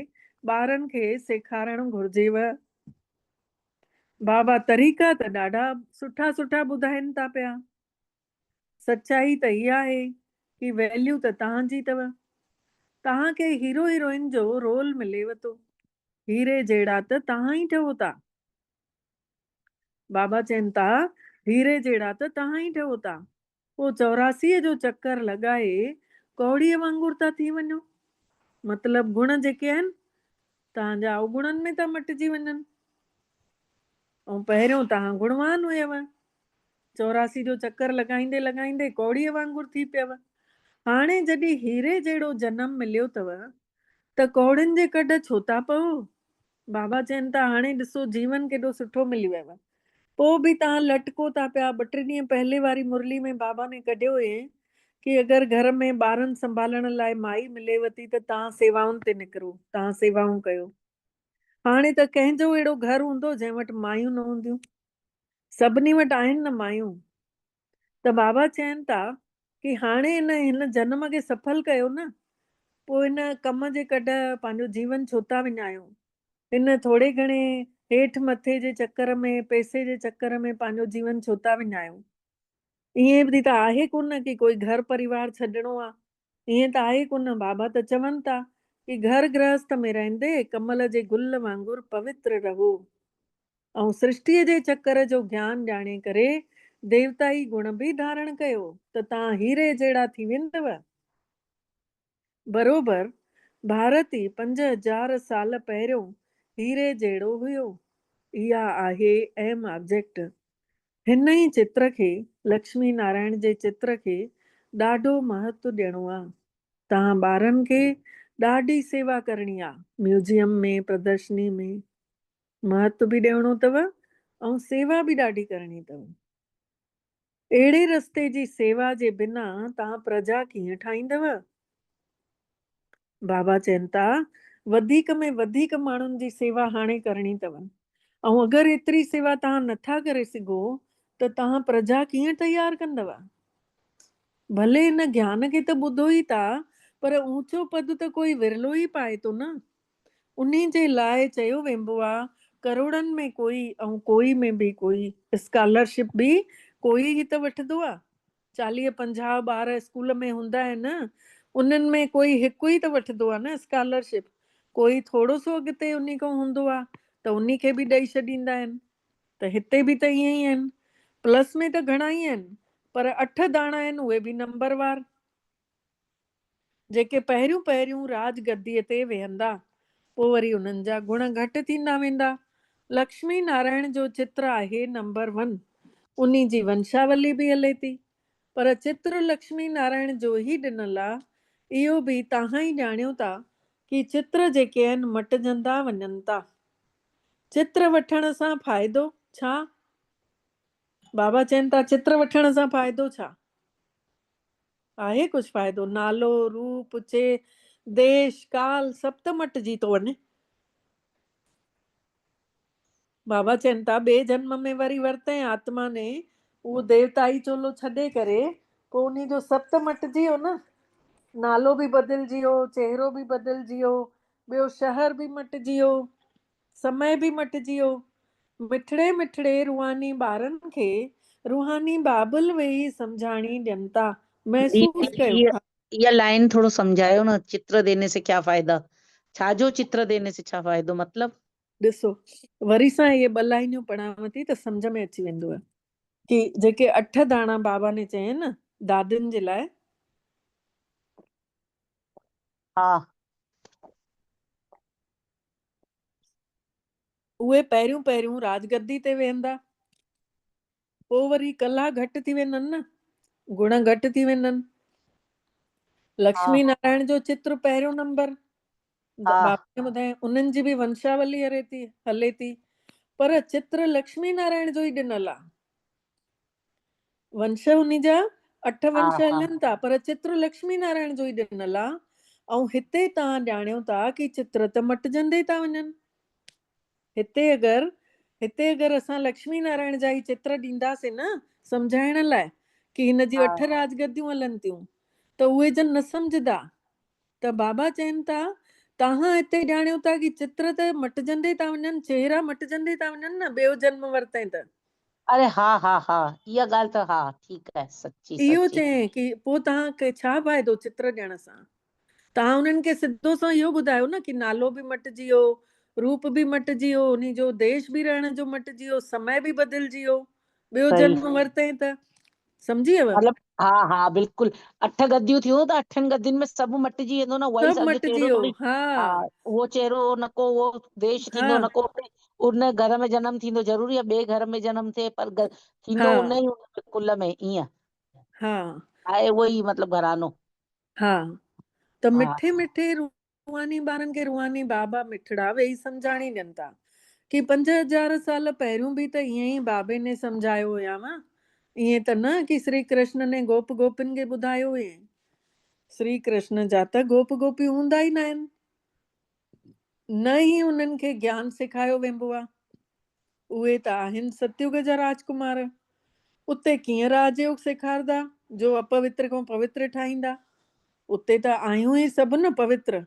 ॿारनि खे सेखारणु घुर्जेव। बाबा तरीक़ा त ॾाढा सुठा सुठा ॿुधाइनि था पिया। सच्चाई त इहा आहे कि वैल्यू त तव्हांजी अथव। तव्हांखे हीरो हीरोइन जो रोल मिलेव थो, हीरे जहिड़ा त तव्हां ई ठहो था। बाबा चवनि था हीरे जहिड़ा त तव्हां ई ठहो था। पोइ 84 जो चक्कर लॻाए कौड़ीअ वांगुरु था थी वञो। मतिलबु गुण जेके आहिनि तव्हांजा अवगुणनि में था मटिजी वञनि, ऐं पहिरियों तव्हां गुणवान हुयव, 84 जो चक्कर लॻाईंदे लॻाईंदे कौड़ीअ वांगुरु थी पियव। हाणे जॾहिं हीरे जहिड़ो जनम मिलियो अथव त कौड़ियुनि जे कढ छो था पओ। बाबा चवनि था हाणे ॾिसो जीवन केॾो सुठो मिली वियो आहे, पोइ बि तव्हां लटको था पिया। 2-3 ॾींहं पहले वारी मुरली में बाबा ने कढियो हुए कि अगरि घर में ॿारनि संभालण लाइ माई मिलेव थी त तव्हां सेवाउनि ते निकिरो, तव्हां सेवाऊं कयो। हाणे त कंहिंजो अहिड़ो घर हूंदो जंहिं वटि मायूं न हूंदियूं, सभिनी वटि आहिनि न मायूं। त बाबा चवनि था कि हाणे हिन जन्म खे सफल कयो न, पोइ हिन कम जे कढ पंहिंजो जीवन छो था विञायो। हिन थोरे घणे हेठि मथे जे चक्कर में, पैसे जे चक्कर में पंहिंजो जीवन छो था विञायो। ईअं बि त आहे कोन कि कोई घर परिवार छॾिणो आहे, ईअं त आहे कोन। बाबा त चवनि था कि घर गृहस्थ में रहंदे कमल जे गुल वांगुरु पवित्र रहो, ऐं सृष्टिअ जे चक्कर जो ज्ञान ॼाणे करे देवताई गुण बि धारण कयो त तव्हां हीरे जहिड़ा थी वेंदव। बरोबर भारत ई 5000 साल पहिरियों हीरे जहिड़ो हुयो। इहा आहे अहम ऑब्जेक्ट। हिन ई चित्र खे, लक्ष्मी नारायण जे चित्र खे ॾाढो महत्व ॾियणो आहे। तव्हां ॿारनि खे ॾाढी सेवा करणी आहे, म्यूज़ियम में, प्रदर्शनी में महत्व बि ॾियणो अथव ऐं सेवा बि ॾाढी करणी अथव। अहिड़े रस्ते जी सेवा जे बिना तव्हां प्रजा कीअं ठाहींदव। बाबा चवनि था वधीक में वधीक माण्हुनि जी सेवा हाणे करणी अथव, ऐं अगरि एतिरी सेवा तव्हां नथा करे सघो त तव्हां प्रजा कीअं तयारु कंदव। भले हिन ज्ञान खे त ॿुधो ई था, पर ऊचो पद त कोई विरलो ई पाए थो न। उन्ही जे लाइ चयो वेंदो आहे करोड़नि में कोई ऐं कोई में बि कोई। स्कॉलरशिप बि कोई ई त वठंदो आहे। 40-50 ॿार स्कूल में हूंदा आहिनि, उन्हनि में कोई हिकु ई त वठंदो आहे न स्कॉलरशिप। कोई थोरो सो अॻिते उन्ही खां हूंदो आहे त उन्ही खे बि ॾेई छॾींदा आहिनि। त हिते बि त ईअं ई आहिनि, प्लस में त घणा ई आहिनि, पर 8 दाणा आहिनि उहे बि नंबरवार, जेके पहिरियों पहिरियों राजगद्दीअ ते वेहंदा, पोइ वरी उन्हनि जा गुण घटि थींदा वेंदा। लक्ष्मी नारायण जो चित्र आहे नंबर 1, उन्ही जी वंशावली बि हले थी, पर चित्र लक्ष्मी नारायण जो ई ॾिनल आहे। इहो बि तव्हां ई ॼाणियो था कि चित्र जेके आहिनि मटिजंदा वञनि था। चित्र वठण सां फ़ाइदो छा? बाबा चवनि था चित्र वठण सां फ़ाइदो छा आहे? कुझु फ़ाइदो? नालो, रूप, देश, काल सभु त मटिजी थो वञे। बाबा चवनि था ॿिए जन्म में वरी वरितई आत्मा ने उहो देवताई चोलो छॾे करे, पोइ उन जो सभु त मटिजी वियो न। नालो बि बदिलजी वियो, चहिरो बि बदिलजी वियो, ॿियो शहर बि मटिजी वियो, समय बि मटिजी वियो। मिठड़े मिठड़े रूहानी ॿारनि खे रूहानी बाबुल वेही सम्झाणी ॾियनि था। महसूस दीदी कयो। ये लाइन थोड़ो समझायो ना, चित्र देने से क्या फायदा? छाजो चित्र देने से छा फायदो मतलब? ॾिसो वरी सां इहे 2 लाइनियूं पढ़ांव थी त सम्झ में अची वेंदव कि जेके 8 दाणा बाबा ने चया न दादियुनि जे लाइ, हाँ उहे पहिरियों पहिरियों राजगद्दी ते वेहंदा, पोइ वरी कला घटि थी वेंदनि न, गुण घटि थी वेंदनि। लक्ष्मी हाँ नारायण जो चित्र पहिरियों नंबर, हाँ बाबा ने ॿुधाया उन्हनि जी बि वंशावली हले थी, पर चित्र लक्ष्मी नारायण जो ई ॾिनल आहे। वंश उन्ही जा 8 वंश हाँ हलनि था, पर चित्र लक्ष्मी नारायण जो ई ॾिनल आहे। ऐं हिते तव्हां ॼाणियो था कि चित्र त मटिजंदे था वञनि। हिते अगरि असां लक्ष्मी नारायण जा ई चित्र ॾींदासीं न सम्झाइण लाइ कि हिन जी 8 हाँ राजगद्दियूं हलनि थियूं, त उहे जन न सम्झंदा। त बाबा चवनि था तव्हां हिते ॼाणियो था कि चित्र त मटिजंदे था वञनि, चेहरा मटिजंदे था वञनि न ॿियो जन्म वरितई त। अरे हाँ हाँ हाँ, इहा ॻाल्हि त हाँ ठीकु आहे, सच्ची इहो सच्ची। चयईं कि पोइ तव्हांखे छा फ़ाइदो चित्र ॾियण सां? तव्हां उन्हनि खे सिधो सां इहो ॿुधायो न कि नालो बि मटिजी वियो, रूप बि मटिजी वियो, उन जो देश बि रहण जो मटिजी वियो, समय बि बदिलजी वियो, ॿियो सही जन्म वरितई त। सम्झी वियव? मतलब हाँ हाँ बिल्कुलु, 8 गद्दियूं थियूं त 8 गद्दियुनि में सभु मटिजी वेंदो न, वही सभु सॼो मटिजी चेहरो वियो। थोड़ी। हा हाँ उहो चेहरो न को उहो देश हा थींदो, न को उन घर में जनम थींदो, ज़रूरी आहे ॿिए घर में जनम थिए, पर हा थींदो उन ई कुल में ईअं हा आहे, उहो ई मतलब घरानो। हा त हाँ मिठे मिठे रूहानी ॿारनि खे रूहानी बाबा मिठड़ा वेही सम्झाणी ॾियनि था कि 5000 साल पहिरियों बि त ईअं ई बाबे ने सम्झायो हुयाव। ईअं त न कि श्री कृष्ण ने गोप गोपियुनि खे ॿुधायो हुई। श्री कृष्ण जा त गोप गोपियूं हूंदा ई न आहिनि, न ई उन्हनि खे ज्ञान सेखारियो वेंदो आहे। उहे त आहिनि सतयुग जा राजकुमार। उते कीअं राजयोग सेखारदा जो अपवित्र खां पवित्र ठाहींदा? उते त आहियूं ई सभु न पवित्र।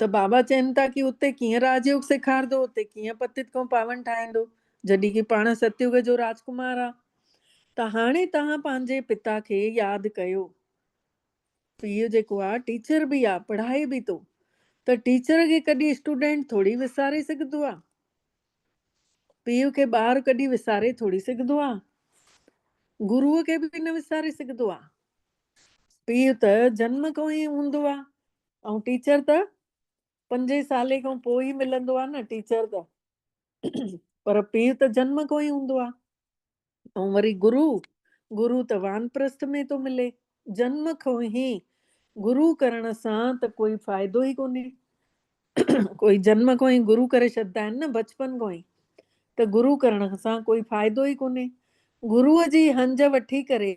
त बाबा चवनि था कि उते कीअं राजयोग सेखारदो, उते कीअं पतित खां पावन ठाहींदो, जॾहिं कि पाण सतयुग जो राजकुमार आहे। त हाणे तव्हां पंहिंजे पिता खे यादि कयो। पीउ जेको आहे टीचर बि आहे, पढ़ाए बि थो, त टीचर खे कॾहिं स्टूडेंट थोड़ी विसारे सघंदो आहे? पीउ खे ॿार कॾहिं विसारे थोड़ी सघंदो आहे? गुरूअ खे बि न विसारे सघंदो आहे। पीउ त जन्म खां ई हूंदो आहे, ऐं टीचर त 5 साले खां पोइ ई मिलंदो आहे न टीचर त। पर पीउ त जन्म खां ई हूंदो आहे। ऐं वरी गुरू त वानप्रस्थ में थो मिले। जन्म खां ई गुरू करण सां त कोई फ़ाइदो ई कोन्हे। कोई जन्म खां ई गुरू करे छॾींदा आहिनि न, बचपन खां ई। त गुरू करण सां कोई फ़ाइदो ई कोन्हे। गुरूअ जी हंज वठी करे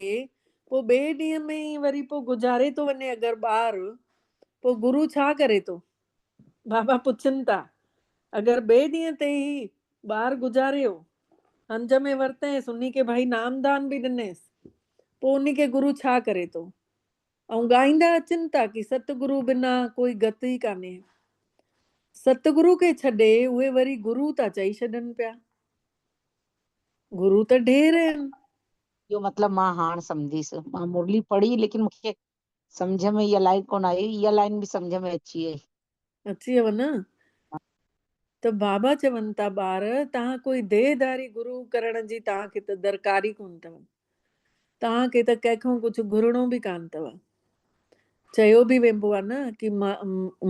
पोइ ॿिए ॾींहं में ई वरी पोइ गुज़ारे थो वञे अगरि ॿार, पोइ गुरू छा करे थो? बाबा पुछनि था अगरि ॿिए ॾींहं ते ई ॿार गुज़ारियो, हंज में वरितईंसि, उन खे भाई नामदान बि ॾिनेसि, पोइ उन खे गुरू छा करे थो? ऐं ॻाईंदा अचनि था कि सतगुरू बिना कोई गति ई कान्हे। सतगुरू खे छॾे उहे वरी गुरू था चई छॾनि पिया। गुरू त ढेर आहिनि। इहो मतलब मां हाणे सम्झीसि, मां मुरली पढ़ी लेकिन मूंखे सम्झ में इहा लाइन कोन आई, इहा लाइन बि सम्झ में अची वई। अची वियव न? त बाबा चवनि था ॿार तव्हां कोई देहधारी गुरु करण जी तव्हांखे त दरकारी कोन अथव, तव्हांखे त कंहिंखां कुझु घुरणो बि कान अथव। चयो बि वेंबो आहे न कि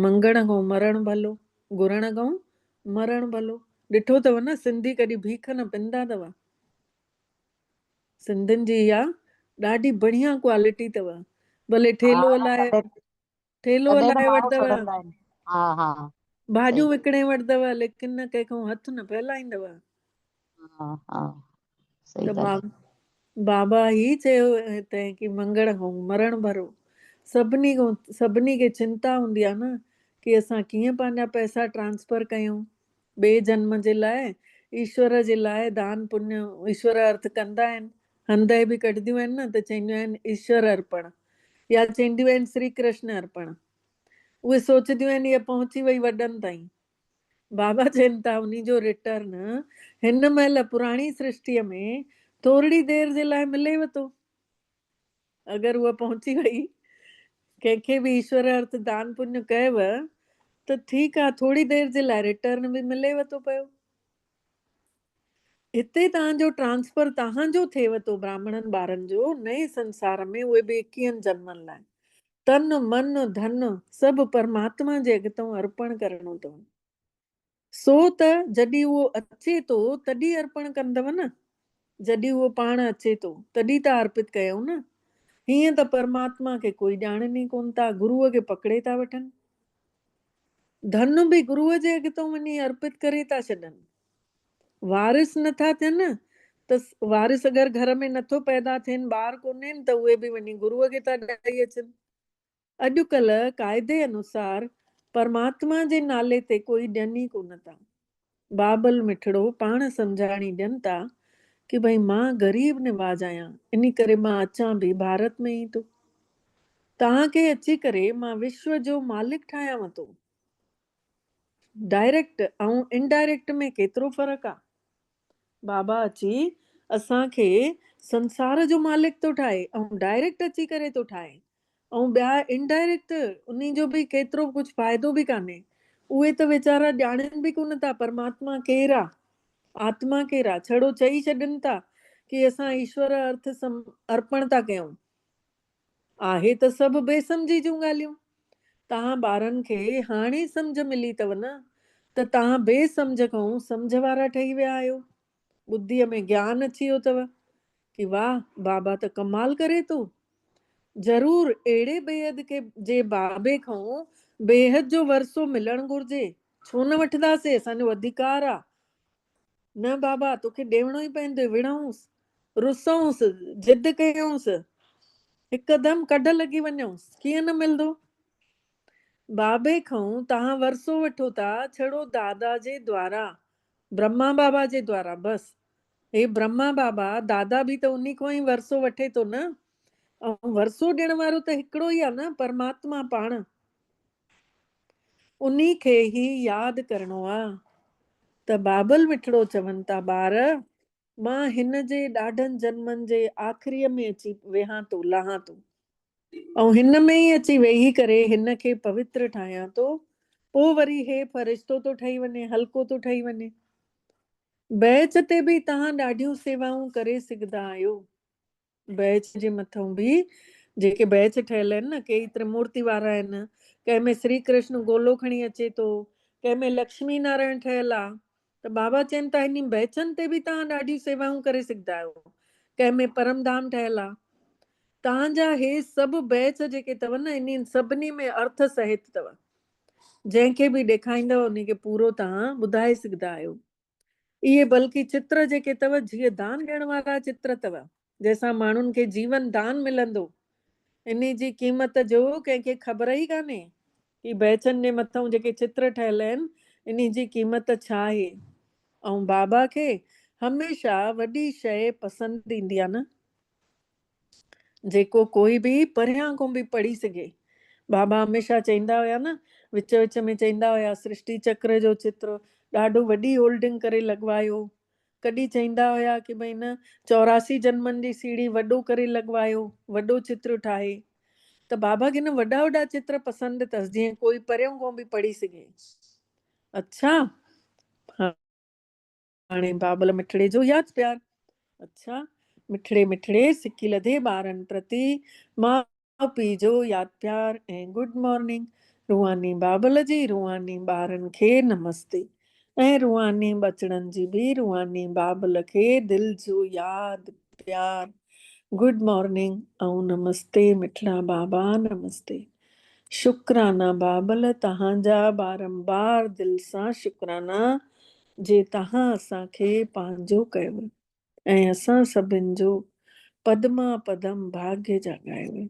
मंगण खां मरण भलो, घुरण खां मरण भलो। ॾिठो अथव न सिंधी कॾहिं भीख न पिंदा अथव। सिंधियुनि जी इहा ॾाढी बढ़िया क्वालिटी अथव। भले ठेलो हलाए, ठेलो तॾहिं बि हलाए नाव वठदव, चढ़ंदा आहिनि। हा हा सही। भाॼियूं विकिणे वठदव, लेकिन न कंहिंखां हथ न फैलाईंदव। हा हा सही त ॻाल्हि। बाबा ही चयो हिते कि मंगण खां मरण भरो। सभिनी खे चिंता हूंदी आहे न कि असां कीअं पंहिंजा पैसा ट्रांसफर कयूं ॿिए जन्म जे लाइ, ईश्वर जे लाइ दान पुण्य ईश्वर अर्थ कंदा आहिनि। हंधि बि कढंदियूं आहिनि न त चवंदियूं आहिनि ईश्वर अर्पण, या चवंदियूं आहिनि श्री कृष्ण अर्पण। उहे सोचदियूं आहिनि इहा पहुची वई वॾनि ताईं। बाबा चवनि था उन्ही जो रिटर्न हिन महिल पुराणी सृष्टिअ में थोरी देरि जे लाइ मिलेव थो। अगरि उहा पहुची वई, कंहिंखे बि ईश्वर अर्थ दान पुण्य कयव त ठीकु आहे, थोरी देरि जे लाइ रिटर्न बि मिलेव थो पियो। हिते तव्हांजो ट्रांसफर तव्हांजो थिएव थो ब्राह्मणनि ॿारनि जो नए संसार में, उहे बि 21 जन्मनि लाइ। तन मन धन सभु परमात्मा जे अॻितो अर्पण करणो अथव। सो त जॾहिं उहो अचे थो तॾहिं अर्पण कंदव न, जॾहिं उहो पाण अचे थो तॾहिं त अर्पित कयूं न। हीअं त परमात्मा खे कोई ॼाणनि ई कोन था, गुरूअ खे पकड़े था वठनि। धन बि गुरूअ जे अॻितो वञी अर्पित करे था छॾनि। वारिस नथा थियनि त वारिस अगरि घर में नथो पैदा थियनि, ॿार कोन्हनि त उहे बि वञी गुरूअ खे था ॾेई अचनि। अॼुकल्ह काइदे अनुसार परमात्मा जे नाले ते कोई ॾियनि ई कोन था। बाबल मिठड़ो पाण सम्झाणी ॾियनि था कि भई मां ग़रीब निवाज आहियां, इन करे मां अचां बि भारत में ई थो। तव्हांखे अची करे मां विश्व जो मालिक ठाहियांव थो। डायरेक्ट ऐं इनडायरेक्ट में केतिरो फ़र्क़ु आहे। बाबा अची असांखे संसार जो मालिक थो ठाहे ऐं डायरेक्ट अची करे थो ठाहे, ऐं ॿिया इनडायरेक्ट उन्ही जो बि केतिरो कुझु फ़ाइदो बि कान्हे। उहे त वीचारा ॼाणनि बि कोन था परमात्मा केरु आहे, आत्मा केरु आहे। छड़ो चई छॾनि था कि असां ईश्वर अर्थ अर्पण था कयूं। आहे त सभु बेसमझी जूं ॻाल्हियूं। तव्हां ॿारनि खे हाणे सम्झ मिली अथव न, त तव्हां बेसमझ खां सम्झ वारा ठही विया आहियो। ॿुद्धीअ में ज्ञान अची वियो अथव कि वाह बाबा त कमाल करे थो। ज़रूर अहिड़े बेहद के जे बाबे खां बेहद जो वरसो मिलणु घुरिजे। छो न वठंदासीं, असांजो अधिकार आहे। न बाबा तोखे ॾियणो ई पवंदो, विढ़ऊंसि, रुसऊंसि, जिद कयूंसि, हिकदमि कढ लॻी वञूंसि, कीअं न मिलंदो। बाबे खां तव्हां वरसो वठो था, छड़ो दादा जे द्वारा, ब्रह्मा बाबा जे द्वारा। बसि हे ब्रह्मा बाबा दादा बि त उन्ही खां ई वरसो वठे थो न। ऐं वरसो ॾियण वारो त हिकिड़ो ई आहे न, परमात्मा पाण। उन्ही खे ई यादि करणो आहे। त बाबल मिठड़ो चवनि था ॿार मां हिन जे ॾाढनि जन्मनि जे आख़िरीअ में अची वेहां थो, लहां थो, ऐं हिन में ई अची वेही करे हिन खे पवित्र ठाहियां थो। पोइ वरी हे फ़रिश्तो थो ठही वञे, हल्को थो ठही वञे। बैच ते बि तव्हां ॾाढियूं सेवाऊं करे सघंदा आहियो। बैच जे मथां बि जेके बैच ठहियल आहिनि न, कई त्रिमूर्ति वारा आहिनि, कंहिंमें श्री कृष्ण गोलो खणी अचे थो, कंहिंमें लक्ष्मी नारायण ठहियल आहे। त बाबा चवनि था इन बैचनि ते बि तव्हां ॾाढियूं सेवाऊं करे सघंदा आहियो। कंहिंमें परमधाम ठहियल आहे। तव्हांजा हे सभु बैच जेके अथव न, इन सभिनी में अर्थ सहित अथव। जंहिंखे बि ॾेखारींदव उनखे पूरो तव्हां ॿुधाए सघंदा आहियो। इहे बल्कि चित्र जेके अथव जीअं दान ॾियण वारा चित्र अथव, जंहिंसां माण्हुनि खे जीवन दान मिलंदो। इन जी क़ीमत जो कंहिंखे ख़बर ई कान्हे कि बैचनि जे मथां जेके चित्र ठहियल आहिनि इन जी क़ीमत छा आहे। ऐं बाबा खे हमेशह वॾी शइ पसंदि ईंदी आहे न, जेको कोई बि परियां खां बि पढ़ी सघे। बाबा हमेशह चवंदा हुया न, विच विच में चवंदा हुया सृष्टि चक्र जो चित्र ॾाढो वॾी होल्डिंग करे लॻवायो। कॾहिं चवंदा हुया कि भई न 84 जन्मनि जी सीढ़ी वॾो करे लॻवायो, वॾो चित्र ठाहे। त बाबा खे न वॾा वॾा चित्र पसंदि अथसि, जीअं कोई परियां खां बि पढ़ी सघे। अच्छा, हाणे बाबल मिठड़े जो यादि प्यार। अच्छा, मिठड़े मिठड़े सिकी लधे ॿारनि प्रति माउ पीउ जो यादि प्यार ऐं गुड मॉर्निंग। रूहानी बाबल जी रूहानी ॿारनि खे नमस्ते, ऐं रूहानी बचड़नि जी बि रूहानी बाबल खे दिलि जो यादि प्यार, गुड मॉर्निंग ऐं नमस्ते मिठड़ा बाबा नमस्ते। शुक्राना बाबल तव्हांजा बारंबार दिलि सां शुक्राना जे तव्हां असांखे पंहिंजो कयो ऐं असां सभिनि जो पदमा पदम भाग्य जगायो।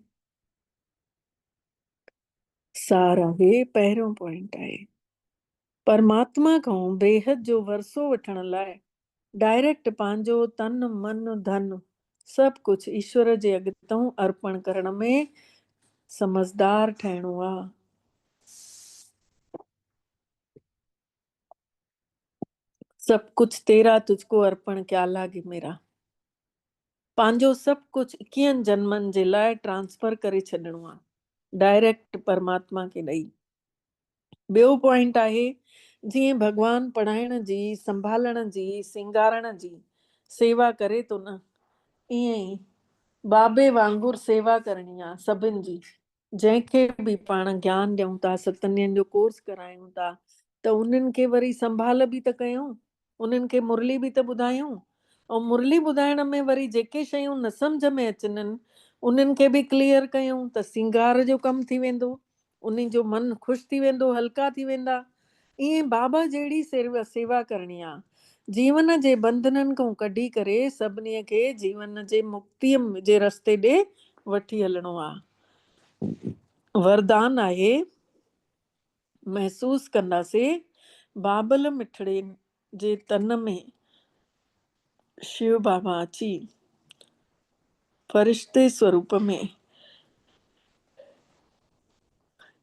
सार आहे पहिरियों पॉइंट आहे, परमात्मा खां बेहद जो वरसो वठण लाइ डायरेक्ट पंहिंजो तन मन धन सभु कुझु ईश्वर जे अॻितों अर्पण करण में समझदार ठहिणो आहे। सब कुछ तेरा तुझको अर्पण क्या लागे मेरा, पंहिंजो सभु कुझु 21 जन्मनि जे लाइ ट्रांसफर करे छॾिणो आहे, डायरेक्ट परमात्मा खे ॾेई। ॿियो पॉइंट आहे, जीअं भॻवान पढ़ाइण जी संभालण जी सिंगारण जी सेवा करे थो न, ईअं ई बाबे वांगुरु सेवा करणी आहे सभिनि जी। जंहिंखे बि पाण ज्ञान ॾियूं था, 7 ॾींहंनि जो कोर्स करायूं था, त उन्हनि खे वरी संभाल बि त कयूं, उन्हनि खे मुरली बि त ॿुधायूं, ऐं मुरली ॿुधाइण में वरी जेके शयूं न सम्झ में अचनि उन्हनि खे बि क्लियर कयूं त सिंगार जो कमु थी वेंदो, उन्हनि जो मन ख़ुशि थी वेंदो, हल्का थी वेंदा। ईअं बाबा जहिड़ी सेवा करणी आहे, जीवन जे बंधननि खां कढी करे सभिनी खे जीवन जे मुक्तीअ जे रस्ते ॾे वठी हलणो आहे। वरदान आहे, महसूस कंदासीं बाबल मिठड़े जे तन में शिव बाबा अची फरिश्ते स्वरूप में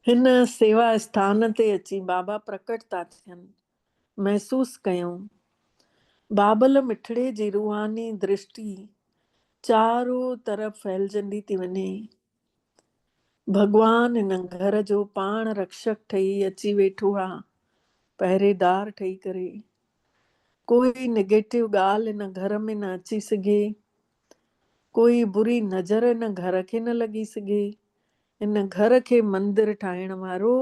हिन सेवा स्थान ते अची बाबा प्रकट था थियनि। महसूस कयूं बाबल मिठड़े जी रूहानी दृष्टि चारो तरफ़ फैलजंदी थी वञे। भगवान हिन घर जो पाण रक्षक ठही अची वेठो आहे, पहरेदार ठही करे। कोई नेगेटिव ॻाल्हि हिन घर में न अची सघे, कोई बुरी नज़र हिन घर खे न लॻी सघे। हिन घर खे मंदिर ठाहिण वारो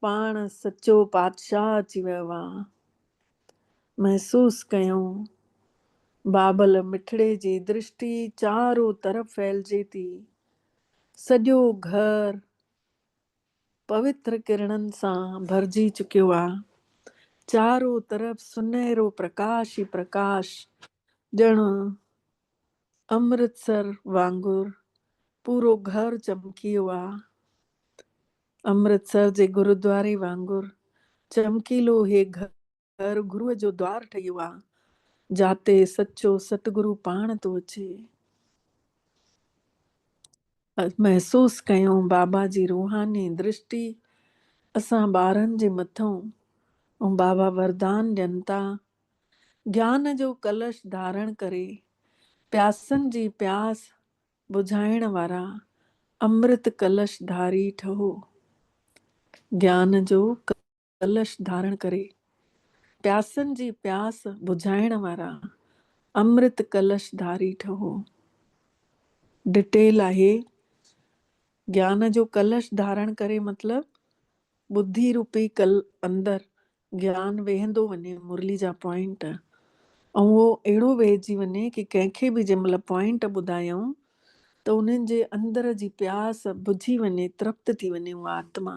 पाण सचो पातशाह अची वियो आहे। महसूस कयूं बाबल मिठड़े जी दृष्टि चारो तरफ़ फैलजे थी, सॼो घर पवित्र किरणनि सां भरिजी चुकियो आहे, चारो तरफ़ सुनहरो प्रकाश ई प्रकाश, ॼण अमृतसर वांगुरु पूरो घर चमकियो आहे। अमृतसर जे गुरुद्वारे वांगुरु चमकीलो हे घर गुरुअ जो द्वार ठहियो आहे, जाते सचो सतगुरु पाण थो अचे। महसूस कयूं बाबा जी रूहानी दृष्टि असां ॿारनि जे मथां, ऐं बाबा वरदान ॾियनि था, ज्ञान जो कलश धारण करे प्यासनि जी प्यास बुझाइण वारा अमृत कलश धारी ठहो। ज्ञान जो कलश धारण करे प्यासनि जी प्यास बुझाइण वारा अमृत कलश धारी ठहो। डिटेल आहे, ज्ञान जो कलश धारण करे मतलब बुद्धि रूपी अंदर ज्ञान वेहंदो वञे, मुरली जा पॉइंट, ऐं उहो अहिड़ो वेहिजी वञे कि कंहिंखे बि जंहिं महिल पॉइंट ॿुधायूं त उन्हनि जे अंदर जी प्यास बुझी वञे, तृप्त थी वञे उहा आत्मा।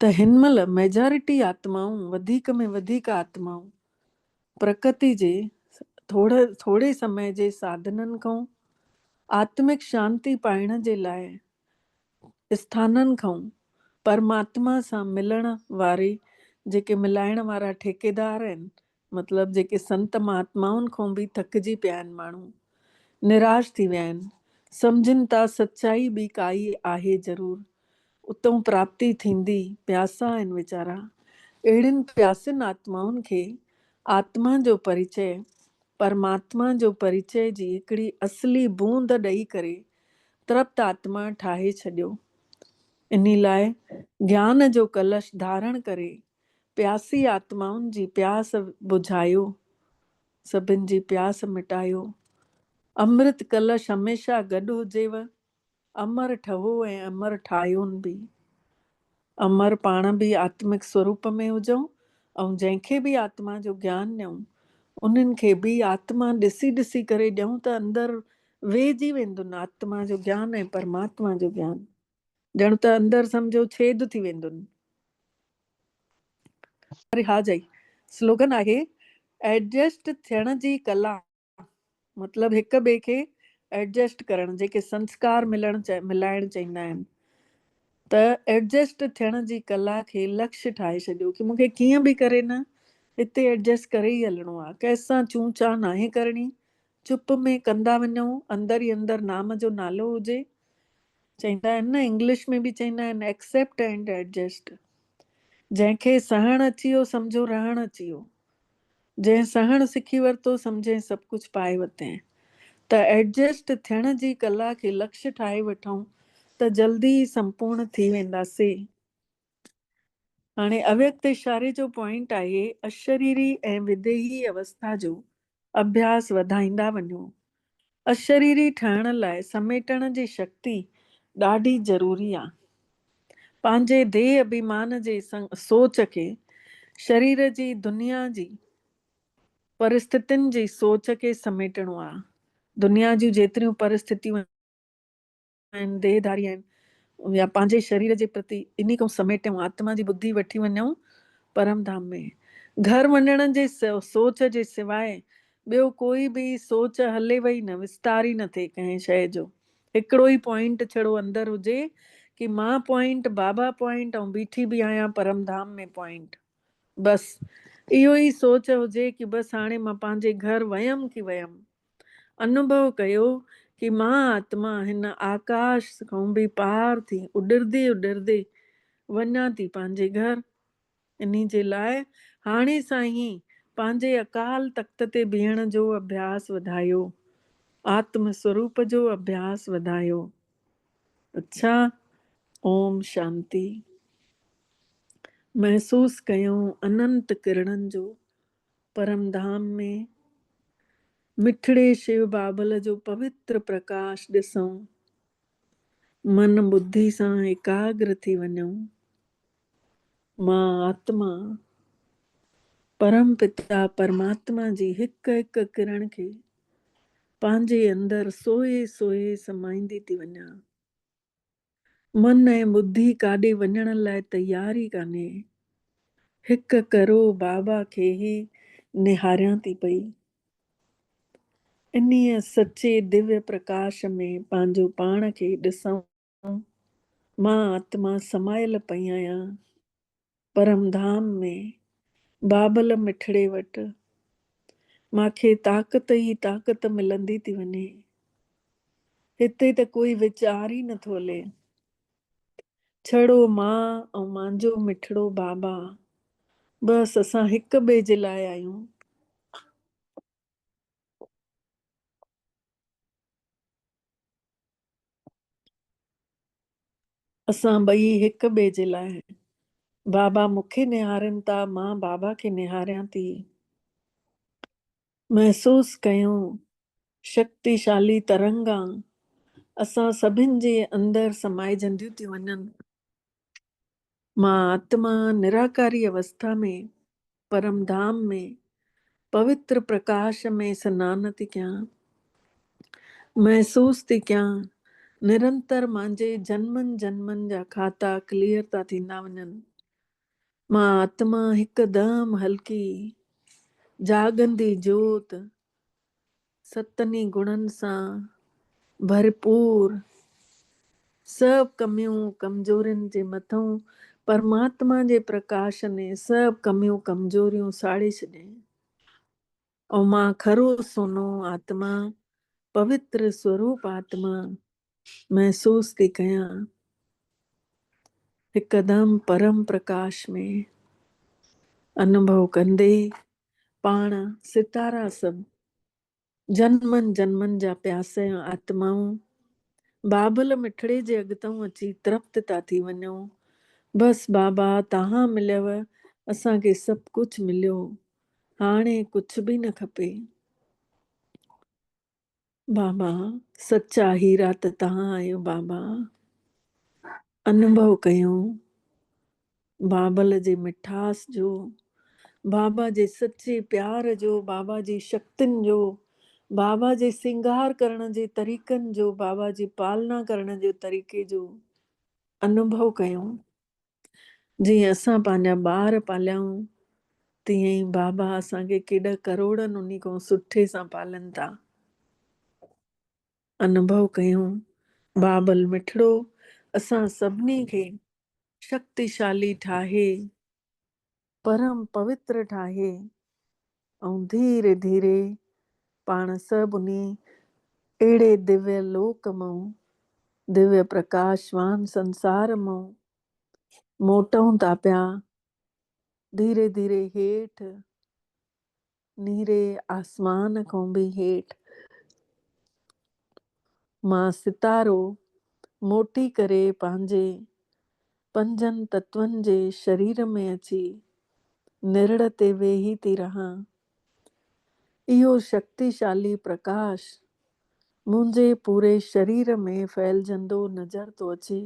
त हिन महिल मेजॉरिटी आत्माऊं, वधीक में वधीक आत्माऊं प्रकृति जे थोड़े समय जे साधननि खां आत्मिक शांति पाइण जे लाइ स्थाननि खां परमात्मा सां मिलण वारे जेके मिलाइण वारा ठेकेदार आहिनि, मतिलबु जेके संत महात्माउनि खां बि थकिजी पिया आहिनि माण्हू, निराश थी विया आहिनि, सम्झनि था सच्चाई बि काई आहे ज़रूरु, उतां प्राप्ति थींदी, प्यासा आहिनि वीचारा। अहिड़ियुनि प्यासियुनि आत्माउनि खे आत्मा जो परिचय, परमात्मा जो परिचय जी हिकिड़ी असली बूंद ॾेई करे तृप्त आत्मा ठाहे छॾियो। इन लाइ ज्ञान जो कलश धारण करे प्यासी आत्माउनि जी प्यास बुझायो, सभिनि जी प्यास मिटायो। अमृत कलश हमेशा गॾु हुजेव, अमर ठहो ऐं अमर ठाहियोनि बि। अमर पाण बि आत्मिक स्वरूप में हुजऊं ऐं जंहिंखे बि आत्मा जो ज्ञान ॾियूं उन्हनि खे बि आत्मा ॾिसी ॾिसी करे ॾियूं त अंदरि वेहिजी वेंदुनि आत्मा जो ज्ञान ऐं परमात्मा जो ज्ञान। ॼण त अंदरि सम्झो छेद थी वेंदुनि। अरे हा जाई स्लोगन आहे एडजस्ट थियण जी कला, मतिलबु हिक ॿिए खे एडजस्ट करण, जेके संस्कार मिलाइण चईंदा आहिनि। त एडजस्ट थियण जी कला खे लक्ष्य ठाहे छॾियो कि मूंखे कीअं बि करे न हिते एडजस्ट करे ई हलणो आहे, कंहिंसां चूं चा नाहे करणी, चुप में कंदा वञूं, अंदरि ई अंदरि नाम जो नालो हुजे। चईंदा आहिनि न, इंग्लिश में बि चईंदा आहिनि एक्सेप्ट एंड एडजस्ट। जंहिंखे सहण अची वियो सम्झो रहण अची वियो, जंहिं सहण सिखी वरितो सम्झे सभु कुझु पाए वरितैं। त एडजस्ट थियण जी कला खे लक्ष्य ठाहे वठूं त जल्दी संपूर्ण थी वेंदासीं। हाणे अव्यक्त इशारे जो पॉइंट आहे अशरीरी ऐं विदेही अवस्था जो अभ्यास वधाईंदा वञो। अशरीरी ठहण लाइ समेटण जी शक्ति ॾाढी ज़रूरी आहे। पंहिंजे देह अभिमान जे सोच खे शरीर जी दुनिया जी परिस्थितियुनि जी सोच खे समेटणो आहे। दुनिया जूं जेतिरियूं परिस्थितियूं आहिनि, देहधारी आहिनि या पंहिंजे शरीर जे प्रति, इन खां समेटियूं आत्मा जी बुद्धि वठी वञूं परम धाम में। घर वञण जे सोच जे सवाइ ॿियो कोई बि सोच हले वई न, विस्तार ई न थिए कंहिं शइ जो। हिकिड़ो ई पॉइंट छड़ो अंदरि हुजे कि मां पॉइंट, बाबा पॉइंट ऐं बीठी बि आहियां परम धाम में पॉइंट। बसि इहो ई सोच हुजे कि बसि हाणे मां पंहिंजे घर वयमि कि वयमि। अनुभव कयो कि मां आत्मा हिन आकाश खां बि पार थी उॾरदे उॾरदे वञा थी पंहिंजे घर। इन जे लाइ हाणे सां ई पंहिंजे अकाल तख्त ते बीहण जो अभ्यास वधायो, आत्म स्वरूप जो अभ्यास वधायो। अच्छा, ओम शांति। महसूस कयूं अनंत किरणनि जो परम धाम में, मिठड़े शिव बाबल जो पवित्र प्रकाश ॾिसूं, मन बुद्धि सां एकाग्र थी वञूं। मां आत्मा परम पिता परमात्मा जी हिक हिक किरण खे पंहिंजे अंदरि सोए सोए समाईंदी थी वञा। मन ऐं बुद्धि काॾे वञण लाइ तयार ई कान्हे, हिक करो बाबा खे ई निहारियां थी पई। इन्हीअ सचे दिव्य प्रकाश में पंहिंजो पाण खे ॾिसूं। मां आत्मा समायल पई आहियां परम धाम में, बाबल मिठड़े वटि। मांखे ताक़त ई ताक़त मिलंदी थी वञे। हिते त कोई वीचार ई नथो हले, छड़ो मां ऐं मुंहिंजो मिठड़ो बाबा। बसि असां हिक ॿिए जे लाइ आहियूं। असां ॿई हिक ॿिए जे लाइ। बाबा मूंखे निहारनि था, मां बाबा खे निहारियां थी। महसूस कयूं शक्तिशाली तरंगा असां सभिनि जे अंदरि समाइजंदियूं थी वञनि। मां आत्मा निराकारी अवस्था में परम धाम में पवित्र प्रकाश में सनान थी कयां। महसूस थी कयां निरंतर मुंहिंजे जन्मनि जन्मनि जा खाता क्लियर था थींदा वञनि। मां आत्मा हिकदम हल्की जागंदी जोत सतनी गुणनि सां भरपूर, सब कमियूं कमजोरियुनि जे मथों परमात्मा जे प्रकाश ने सब कमियूं कमजोरियूं साड़े छॾियईं। ऐं मां खरो सोनो आत्मा, पवित्र स्वरूप आत्मा महसूस थी कयां हिकदम परम प्रकाश में। अनुभव कंदे पाण सितारा सब जन्मनि जन्मनि जा प्यासे आत्माऊं बाबल मिठड़े जे अॻितों अची तृप्त था थी वञूं। बसि बाबा तव्हां मिलियव, असांखे सभु कुझु मिलियो, हाणे कुझु बि न खपे। बाबा सच्चा हीरा त तव्हां आहियो बाबा। अनुभव कयूं बाबल जे मिठास जो, बाबा जे सच्चे प्यार जो, बाबा जी शक्तियुनि जो, बाबा जे सिंगार करण जे तरीक़नि जो, बाबा जी पालना करण जे तरीक़े जो अनुभव कयूं। जीअं असां पंहिंजा ॿार पालियाऊं, तीअं ई बाबा असांखे केॾा करोड़नि उन खां सुठे सां पालनि था। अनुभव कयूं बाबल मिठड़ो असां सभिनी खे शक्तिशाली ठाहे, परम पवित्र ठाहे, ऐं धीरे धीरे पाण सभु उन अहिड़े दिव्य लोक मां, दिव्य प्रकाशवान संसार मां मोटऊं था पिया, धीरे धीरे हेठि नीरे आसमान खां बि हेठि मां सितारो मोटी करे पंहिंजे 5 तत्वनि जे शरीर में अची निरड़ ते वेही थी रहां। इहो शक्तिशाली प्रकाश मुंहिंजे पूरे शरीर में फैलजंदो नज़र थो अचे।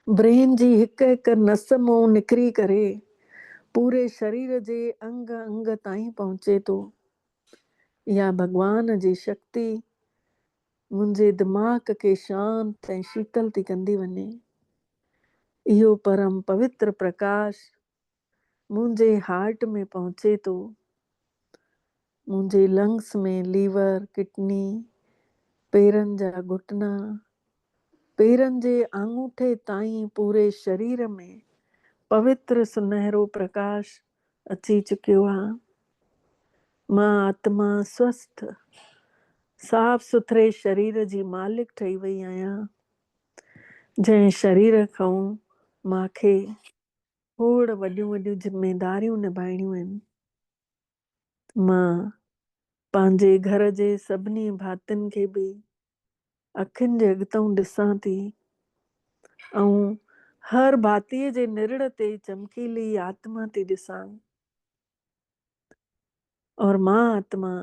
ब्रेन जी हिकु हिकु नस मां निकिरी करे पूरे शरीर जे अंग अंग ताईं पहुचे थो। इहा भगवान जी शक्ति मुंहिंजे दिमाग़ खे शांत ऐं शीतल थी कंदी वञे। इहो परम पवित्र प्रकाश मुंहिंजे हार्ट में पहुचे थो, मुंहिंजे लंग्स में, लीवर, किडनी, पेरनि जा घुटना, पेरनि जे आंगूठे ताईं पूरे शरीर में पवित्र सुनहरो प्रकाश अची चुकियो आहे। मां आत्मा स्वस्थ साफ़ सुथरे शरीर जी मालिक ठही वई आहियां, जंहिं शरीर खां मूंखे खोड़ वॾियूं वॾियूं ज़िमेदारियूं निभाइणियूं आहिनि। मां पंहिंजे घर जे सभिनी भातियुनि खे बि अखियुनि जे अॻितां ॾिसां थी, ऐं हर भातीअ जे निरड़ ते चमकीली आत्मा थी ॾिसां। और मां आत्मा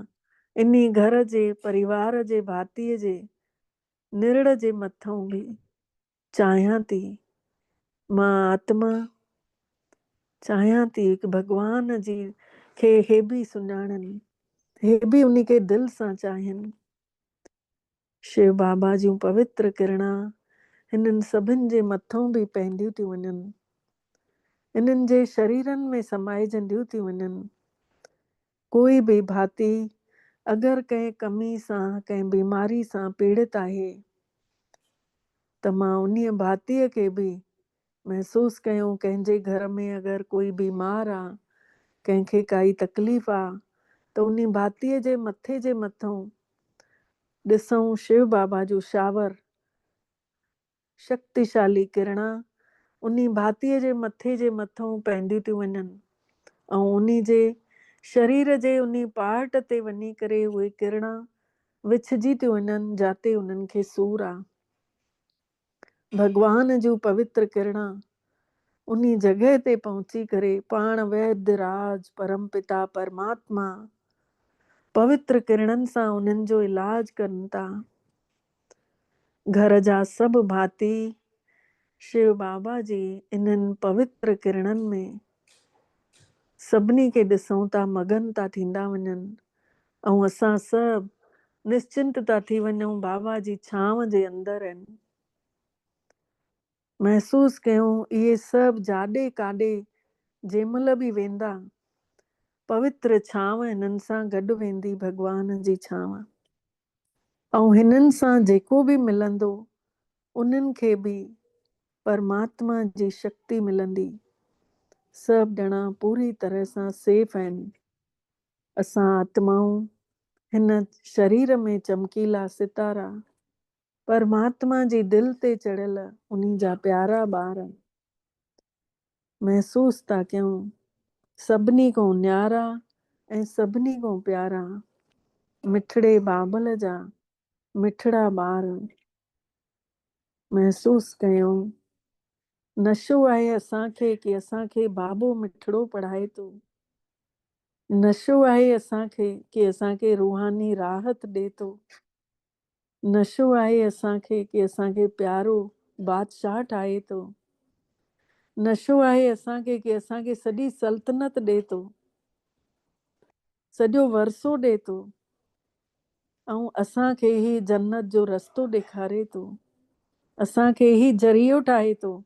इन्ही घर जे परिवार जे भातीअ जे निरड़ जे मथां बि चाहियां थी। मां आत्मा चाहियां थी कि भगवान जी खे हे बि सुञाणनि, हे बि उन खे दिलि सां चाहिनि। शिव बाबा जूं पवित्र किरणा हिननि सभिनि जे मथां बि पवंदियूं थी वञनि, हिननि जे शरीरनि में समाइजंदियूं थी वञनि। कोई बि भाती अगरि कंहिं कमी सां, कंहिं बीमारी सां पीड़ित आहे, त मां उन भातीअ खे बि महसूस कयूं। कंहिंजे घर में अगरि कोई बीमार आहे, कंहिंखे काई तकलीफ़ आहे, त उन भातीअ जे मथे जे मथां ॾिसूं शिव बाबा जो शावर, शक्तिशाली किरणा उन भातीअ जे मथे जे मथां पवंदियूं थी वञनि, ऐं उन जे शरीर जे उन पार्ट ते वञी करे उहे किरणा विछजी थी वञनि जिते उन्हनि खे सूर आहे। भगवान जूं पवित्र किरणा उन जॻह ते पहुची करे पाण वैद्य राज परमपिता परमात्मा पवित्र किरणनि सां उन्हनि जो इलाज कनि था। घर जा सभु भाती शिव बाबा जी इन्हनि पवित्र किरणनि में सभिनी खे ॾिसूं था मगन था थींदा वञनि, ऐं असां सभु निश्चिंत था थी वञूं बाबा जी छांव जे अंदरि आहिनि। महसूस कयूं इहे सभु जाॾे काॾे जंहिंमहिल बि वेंदा, पवित्र छांव हिननि सां गॾु वेंदी, भगवान जी छांव। ऐं हिननि सां जेको बि मिलंदो उन्हनि खे बि परमात्मा जी शक्ति मिलंदी। सभु ॼणा पूरी तरह सां सेफ आहिनि। असां आत्माऊं हिन शरीर में चमकीला सितारा परमात्मा जी दिलि ते चढ़ियल उन जा प्यारा ॿार महसूस था कयूं, सभिनी खां न्यारा ऐं सभिनी खां प्यारा मिठड़े बाबल जा मिठड़ा ॿार महसूस कयूं। नशो आहे असांखे कि असांखे बाबो मिठड़ो पढ़ाए थो। नशो आहे असांखे कि असांखे रूहानी राहत ॾे थो। नशो आहे असांखे कि असांखे प्यारो बादशाह ठाहे थो। नशो आहे असांखे कि असांखे सॼी सल्तनत ॾे थो, सॼो वरसो ॾे थो, ऐं असांखे ही जन्नत जो रस्तो ॾेखारे थो, असांखे ही ज़रियो ठाहे थो।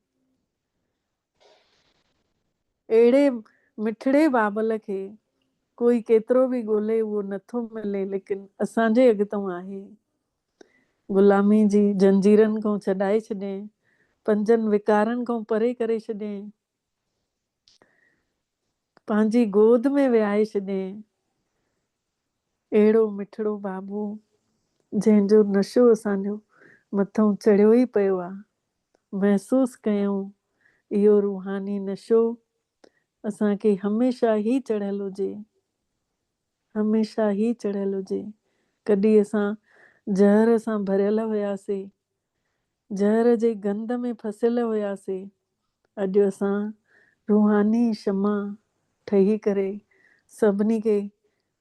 अहिड़े मिठड़े बाबल खे कोई केतिरो बि ॻोल्हे उहो नथो मिले, लेकिन असांजे अॻितो आहे। ग़ुलामी जी जंजीरनि खां छॾाए छॾियईं, पंजनि विकारनि खां परे करे छॾियईं, पंहिंजी गोद में विहाए छॾियईं। अहिड़ो मिठड़ो बाबू जंहिंजो नशो असांजो मथां चढ़ियो ई पियो आहे। महसूसु कयूं इहो रूहानी नशो असांखे हमेशह ई चढ़ियल हुजे, हमेशह ई चढ़ियल हुजे। कॾहिं असां ज़हर सां भरियल हुयासीं, ज़हर जे गंध में फसियल हुयासीं, अॼु असां रूहानी शमा ठही करे सभिनी खे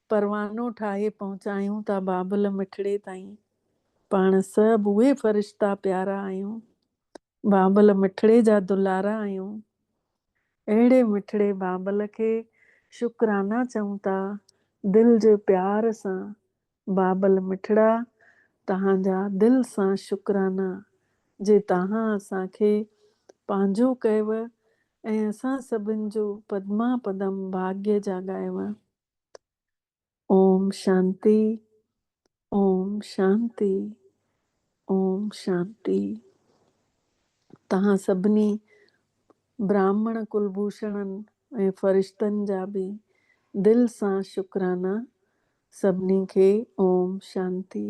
परवानो ठाहे पहुचायूं था बाबल मिठड़े ताईं। पाण सभु उहे फ़रिश्ता प्यारा आहियूं, बाबल मिठड़े जा दुलारा आहियूं। अहिड़े मिठड़े बाबल खे शुकराना चऊं था दिल जे प्यार सां। बाबल मिठड़ा तव्हांजा दिल सां शुकराना जे तव्हां असांखे पंहिंजो कयव ऐं असां सभिनि जो पदमा पदम भाग्य जाॻायव। ओम शांति, ओम शांति, ओम शांति। तव्हां सभिनी ब्राह्मण कुलभूषणनि ऐं फ़रिश्तनि जा बि दिल सां शुकराना। सभिनी खे ओम शांति।